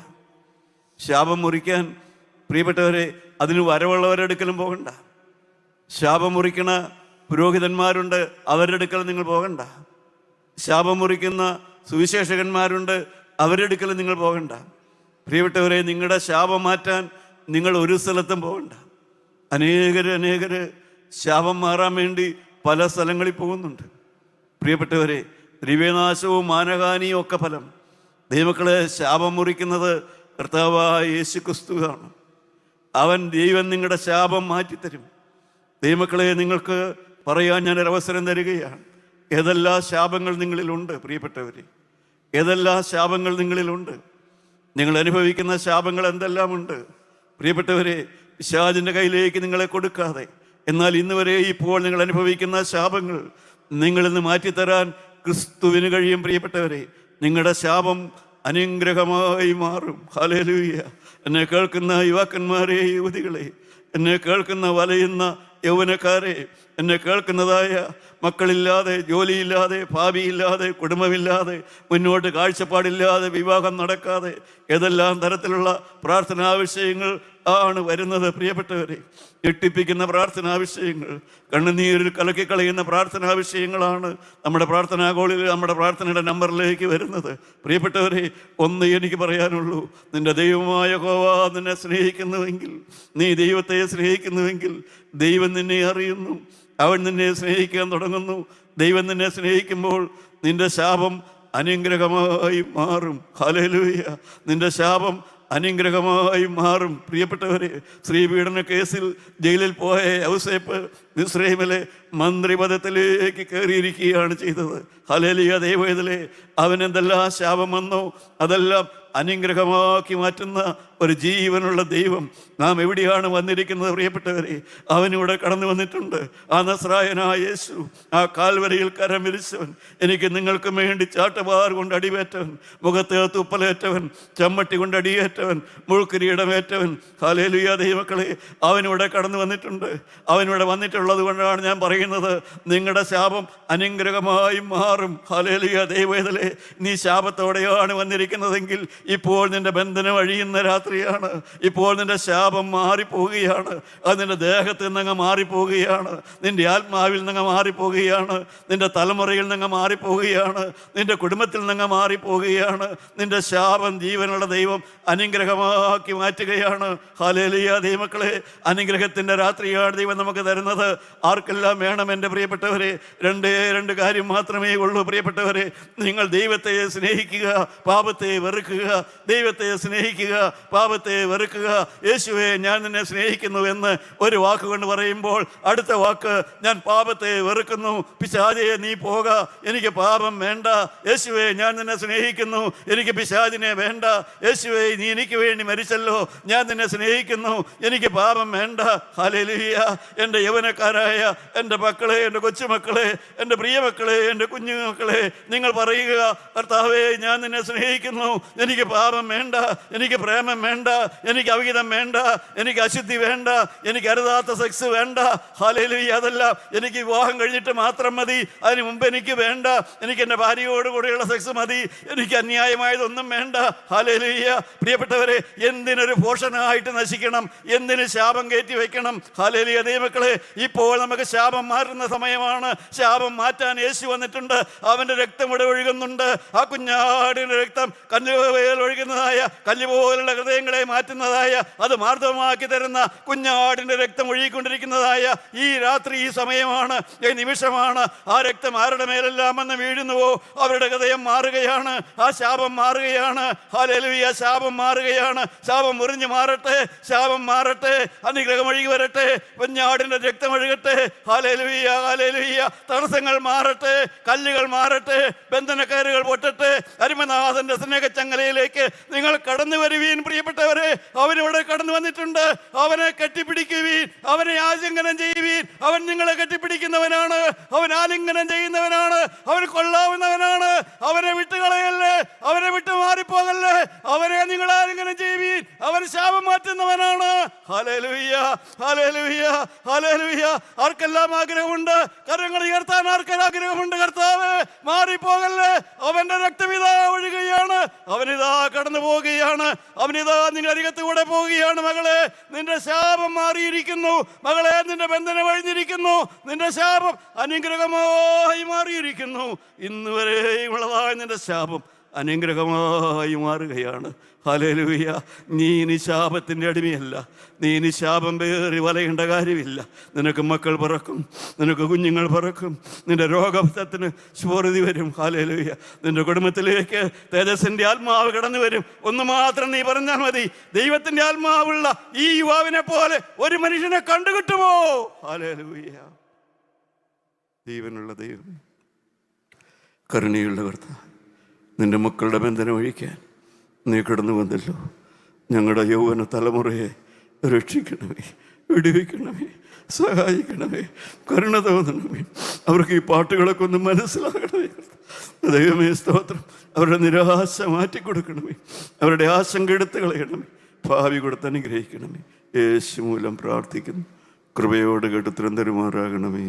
Speaker 1: ശാപം മുറിക്കാൻ പ്രിയപ്പെട്ടവരെ അതിന് വരവുള്ളവരെടുക്കലും പോകണ്ട. ശാപം മുറിക്കണ പുരോഹിതന്മാരുണ്ട്, അവരുടെ അടുക്കൽ നിങ്ങൾ പോകണ്ട. ശാപം മുറിക്കുന്ന സുവിശേഷകന്മാരുണ്ട്, അവരുടെ അടുക്കൽ നിങ്ങൾ പോകണ്ട. പ്രിയപ്പെട്ടവരെ, നിങ്ങളുടെ ശാപം മാറ്റാൻ നിങ്ങൾ ഒരു സ്ഥലത്തും പോകണ്ട. അനേകര് ശാപം മാറാൻ വേണ്ടി പല സ്ഥലങ്ങളിൽ പോകുന്നുണ്ട്. പ്രിയപ്പെട്ടവരെ, ദ്രവ്യനാശവും മാനഹാനിയും ഒക്കെ ഫലം. ദൈവമക്കളെ, ശാപം മുറിക്കുന്നത് കർത്താവായ യേശു ക്രിസ്തുവാണ്. ദൈവം നിങ്ങളുടെ ശാപം മാറ്റിത്തരും. ദൈവമക്കളെ, നിങ്ങൾക്ക് പറയാൻ ഞാനൊരവസരം തരികയാണ്. ഏതെല്ലാം ശാപങ്ങൾ നിങ്ങളിലുണ്ട് പ്രിയപ്പെട്ടവരെ, ഏതെല്ലാം ശാപങ്ങൾ നിങ്ങളിലുണ്ട്. നിങ്ങൾ അനുഭവിക്കുന്ന ശാപങ്ങൾ എന്തെല്ലാമുണ്ട് പ്രിയപ്പെട്ടവരെ. പിശാചിൻ്റെ കയ്യിലേക്ക് നിങ്ങളെ കൊടുക്കാതെ, എന്നാൽ ഇന്ന് വരെ ഇപ്പോൾ നിങ്ങൾ അനുഭവിക്കുന്ന ശാപങ്ങൾ നിങ്ങളിൽ നിന്ന് മാറ്റിത്തരാൻ ക്രിസ്തുവിന് കഴിയും. പ്രിയപ്പെട്ടവരെ, നിങ്ങളുടെ ശാപം അനുഗ്രഹമായി മാറും. ഹല്ലേലൂയ. എന്നെ കേൾക്കുന്ന യുവാക്കന്മാരെ, യുവതികളെ, എന്നെ കേൾക്കുന്ന വലയുന്ന യൗവനക്കാരെ, എന്നെ കേൾക്കുന്നതായ മക്കളില്ലാതെ, ജോലിയില്ലാതെ, ഭാവിയില്ലാതെ, കുടുംബമില്ലാതെ, മുന്നോട്ട് കാഴ്ചപ്പാടില്ലാതെ, വിവാഹം നടക്കാതെ ഏതെല്ലാം തരത്തിലുള്ള പ്രാർത്ഥനാവിഷയങ്ങൾ ആണ് വരുന്നത് പ്രിയപ്പെട്ടവരെ. ഞെട്ടിപ്പിക്കുന്ന പ്രാർത്ഥനാവിഷയങ്ങൾ, കണ്ണുനീരിൽ കലക്കിക്കളയുന്ന പ്രാർത്ഥനാവിഷയങ്ങളാണ് നമ്മുടെ പ്രാർത്ഥനാ കോളിൽ, നമ്മുടെ പ്രാർത്ഥനയുടെ നമ്പറിലേക്ക് വരുന്നത്. പ്രിയപ്പെട്ടവരെ, ഒന്ന് എനിക്ക് പറയാനുള്ളൂ. നിന്റെ ദൈവമായ യഹോവ നിന്നെ സ്നേഹിക്കുന്നുവെങ്കിൽ, നീ ദൈവത്തെ സ്നേഹിക്കുന്നുവെങ്കിൽ, ദൈവം നിന്നെ അറിയുന്നു, അവൻ നിന്നെ സ്നേഹിക്കാൻ തുടങ്ങുന്നു. ദൈവം നിന്നെ സ്നേഹിക്കുമ്പോൾ നിന്റെ ശാപം അനുഗ്രഹമായി മാറും. ഹല്ലേലൂയ. നിന്റെ ശാപം അനുഗ്രഹമായി മാറും. പ്രിയപ്പെട്ടവരെ, സ്ത്രീപീഡന കേസിൽ ജയിലിൽ പോയ യൗസേപ്പ് മിസ്രൈമിലെ മന്ത്രിപദത്തിലേക്ക് കയറിയിരിക്കുകയാണ് ചെയ്തത്. ഹല്ലേലൂയ. ദൈവവേദലേ, അവനെന്തെല്ലാം ശാപം വന്നോ അതെല്ലാം അനുഗ്രഹമാക്കി മാറ്റുന്ന ഒരു ജീവനുള്ള ദൈവം നാം എവിടെയാണ് വന്നിരിക്കുന്നത് പ്രിയപ്പെട്ടവരെ. അവനിവിടെ കടന്നു വന്നിട്ടുണ്ട്. ആ നസ്രായനായ യേശു, ആ കാൽവരിയിൽ കരം വിരിച്ചവൻ, എനിക്ക് നിങ്ങൾക്കും വേണ്ടി ചാട്ടവാർ കൊണ്ട് അടിവേറ്റവൻ, മുഖത്ത് തുപ്പലേറ്റവൻ, ചമ്മട്ടി കൊണ്ട് അടിയേറ്റവൻ, മുൾക്കിരീടമേറ്റവൻ. ഹല്ലേലൂയ. ദൈവമക്കളെ, അവനിവിടെ കടന്നു വന്നിട്ടുണ്ട്. അവനിവിടെ വന്നിട്ടുള്ളത് കൊണ്ടാണ് ഞാൻ പറയുന്നത്, നിങ്ങളുടെ ശാപം അനുഗ്രഹമായി മാറും. ഹല്ലേലൂയ. ദൈവവേദലേ, നീ ശാപത്തോടെയാണ് വന്നിരിക്കുന്നതെങ്കിൽ ഇപ്പോൾ നിന്റെ ബന്ധനം അഴിയുന്ന രാത്രിയാണ്. ഇപ്പോൾ നിന്റെ ശാപം മാറിപ്പോവുകയാണ്. അത് നിന്റെ ദേഹത്തിൽ നിന്നങ്ങ് മാറിപ്പോവുകയാണ്, നിന്റെ ആത്മാവിൽ നിന്നങ്ങ് മാറിപ്പോവുകയാണ്, നിന്റെ തലമുറയിൽ നിന്നങ്ങ് മാറിപ്പോവുകയാണ്, നിന്റെ കുടുംബത്തിൽ നിന്നങ്ങ് മാറിപ്പോവുകയാണ്. നിന്റെ ശാപം ജീവനുള്ള ദൈവം അനുഗ്രഹമാക്കി മാറ്റുകയാണ്. ഹല്ലേലൂയ. ദൈവമക്കളെ, അനുഗ്രഹത്തിൻ്റെ രാത്രിയാണ് ദൈവം നമുക്ക് തരുന്നത്. ആർക്കെല്ലാം വേണം എൻ്റെ പ്രിയപ്പെട്ടവരെ? രണ്ട് കാര്യം മാത്രമേ ഉള്ളൂ പ്രിയപ്പെട്ടവരെ. നിങ്ങൾ ദൈവത്തെ സ്നേഹിക്കുക, പാപത്തെ വെറുക്കുക. ദൈവത്തെ സ്നേഹിക്കുക, പാപത്തെ വെറുക്കുക. യേശുവേ, ഞാൻ നിന്നെ സ്നേഹിക്കുന്നു എന്ന് ഒരു വാക്ക് കൊണ്ട് പറയുമ്പോൾ അടുത്ത വാക്ക്, ഞാൻ പാപത്തെ വെറുക്കുന്നു. പിശാചേ, നീ പോക, എനിക്ക് പാപം വേണ്ട. യേശുവേ, ഞാൻ നിന്നെ സ്നേഹിക്കുന്നു, എനിക്ക് പിശാചിനെ വേണ്ട. യേശുവേ, നീ എനിക്ക് വേണ്ടി മരിച്ചല്ലോ, ഞാൻ നിന്നെ സ്നേഹിക്കുന്നു, എനിക്ക് പാപം വേണ്ട. ഹല്ലേലൂയ. എൻ്റെ യൗവനക്കാരായ എൻ്റെ മക്കളെ, എൻ്റെ കൊച്ചുമക്കളെ, എൻ്റെ പ്രിയമക്കളെ, എൻ്റെ കുഞ്ഞുമക്കളെ, നിങ്ങൾ പറയുക, കർത്താവേ, ഞാൻ നിന്നെ സ്നേഹിക്കുന്നു, എനിക്ക് പാപം വേണ്ട, എനിക്ക് പ്രേമം വേണ്ട, എനിക്ക് അവിഹിതം വേണ്ട, എനിക്ക് അശുദ്ധി വേണ്ട, എനിക്ക് അരുതാത്ത സെക്സ് വേണ്ട. ഹല്ലേലൂയ. അതല്ല, എനിക്ക് വിവാഹം കഴിഞ്ഞിട്ട് മാത്രം മതി, അതിന് മുമ്പ് എനിക്ക് വേണ്ട. എനിക്ക് എൻ്റെ ഭാര്യയോട് കൂടെയുള്ള സെക്സ് മതി, എനിക്ക് അന്യായമായതൊന്നും വേണ്ട. ഹല്ലേലൂയ. പ്രിയപ്പെട്ടവരെ, എന്തിനൊരു പോഷനായിട്ട് നശിക്കണം, എന്തിന് ശാപം കയറ്റി വെക്കണം? ഹല്ലേലൂയ. ദൈവമക്കളെ, ഇപ്പോൾ നമുക്ക് ശാപം മാറുന്ന സമയമാണ്. ശാപം മാറ്റാൻ യേശു വന്നിട്ടുണ്ട്. അവൻ്റെ രക്തം ഇവിടെ ഒഴുകുന്നുണ്ട്. ആ കുഞ്ഞാടിൻ്റെ രക്തം കല്ലുപോൽ ഒഴുകുന്നതായ, കല്ലുപോലുള്ള ഹൃദയങ്ങളെ മാറ്റുന്നതായ, അത് മാർദ്ദവമാക്കി തരുന്ന കുഞ്ഞാടിൻ്റെ രക്തം ഒഴുകിക്കൊണ്ടിരിക്കുന്നതായ ഈ രാത്രി, ഈ സമയമാണ്, ഈ നിമിഷമാണ്. ആ രക്തം ആരുടെ മേലെല്ലാം വന്ന് വീഴുന്നുവോ അവരുടെ ഹൃദയം മാറുകയാണ്. ആ ശാപം മാറുകയാണ്. ഹല്ലേലൂയ. ശാപം മാറുകയാണ്. ശാപം മുറിഞ്ഞു മാറട്ടെ, ശാപം മാറട്ടെ, അനുഗ്രഹം ഒഴുകി വരട്ടെ, കുഞ്ഞാടിൻ്റെ രക്തം ഒഴുകട്ടെ. ഹല്ലേലൂയ. ഹല്ലേലൂയ. തടസ്സങ്ങൾ മാറട്ടെ, കല്ലുകൾ മാറട്ടെ, ബന്ധനക്കയറുകൾ പൊട്ടട്ടെ. അരുമനാഥന്റെ സ്നേഹച്ചങ്ങലയിലേക്ക് നിങ്ങൾ കടന്നു വരുവീൻ പ്രിയപ്പെട്ടവരെ. അവനിവിടെ കടന്നു വന്നിട്ടുണ്ട്. അവനെ കെട്ടിപ്പിടിക്കുവീൻ, അവനെ ആലിംഗനം ചെയ്യുവീൻ. അവൻ നിങ്ങളെ കെട്ടിപ്പിടിക്കുന്നവനാണ്, അവൻ ആലിംഗനം ചെയ്യുന്നവനാണ്, അവൻ കൊള്ളാവുന്നവനാണ്. അവനെ വിട്ടുകളയല്ലേ, അവനെ വിട്ടു മാറിപ്പോകല്ലേ. അവനെ നിങ്ങൾ ആരെങ്കിലും ചെയ്യുവീൻ, അവൻ ശാപം മാറ്റുന്നവനാണ്. Hallelujah, hallelujah, hallelujah. ആർക്കെല്ലാം ആഗ്രഹമുണ്ട്? കരങ്ങൾ ഉയർത്താൻ ആർക്കെല്ലാം ആഗ്രഹമുണ്ട്? കർത്താവേ, മാറിപ്പോകല്ലേ. അവന്റെ രക്തമിതാ ഒഴുകുകയാണ്, അവനിതാ കടന്നു പോവുകയാണ്, അവനിതാ നിന്റെ അരികത്തൂടെ പോവുകയാണ്. മകളെ, നിന്റെ ശാപം മാറിയിരിക്കുന്നു. മകളെ, നിന്റെ ബന്ധനം ഒഴിഞ്ഞിരിക്കുന്നു. നിന്റെ ശാപം അനുഗ്രഹമായി മാറിയിരിക്കുന്നു. ഇന്ന് വരെയും ഉള്ളതായ നിന്റെ ശാപം അനുഗ്രഹമായി മാറുകയാണ്. ഹല്ലേലൂയ. നീ ഇനി ശാപത്തിൻ്റെ അടിമയല്ല. നീ ഇനി ശാപം പേറി വലയേണ്ട കാര്യമില്ല. നിനക്ക് മക്കൾ പിറക്കും, നിനക്ക് കുഞ്ഞുങ്ങൾ പിറക്കും, നിന്റെ രോഗത്തിന് സ്ഫൂർതി വരും. ഹല്ലേലൂയ. നിന്റെ കുടുംബത്തിലേക്ക് തേജസ്സിൻ്റെ ആത്മാവ് കടന്നു വരും. ഒന്ന് മാത്രം നീ പറഞ്ഞാൽ മതി, ദൈവത്തിൻ്റെ ആത്മാവുള്ള ഈ യുവാവിനെ പോലെ ഒരു മനുഷ്യനെ കണ്ടുകിട്ടുമോ? ഹല്ലേലൂയ. ജീവനുള്ള ദൈവം, കരുണയുള്ള കർത്താവ്, നിന്റെ മക്കളുടെ ബന്ധനം ഒഴിക്കാൻ നീ കിടന്നു വന്നല്ലോ. ഞങ്ങളുടെ യൗവന തലമുറയെ രക്ഷിക്കണമേ, വിടുവിക്കണമേ, സഹായിക്കണമേ, കരുണ തോന്നണമേ. അവർക്ക് ഈ പാട്ടുകളൊക്കെ ഒന്ന് മനസ്സിലാകണമേ. ദൈവമേ, സ്തോത്രം. അവരുടെ നിരാശ മാറ്റിക്കൊടുക്കണമേ, അവരുടെ ആശങ്ക എടുത്തു കളയണമേ, ഭാവി കൊടുത്ത് അനുഗ്രഹിക്കണമേ. യേശു മൂലം പ്രാർത്ഥിക്കുന്നു. കൃപയോട് കേട്ട് ഉത്തരം തരുമാറാകണമേ.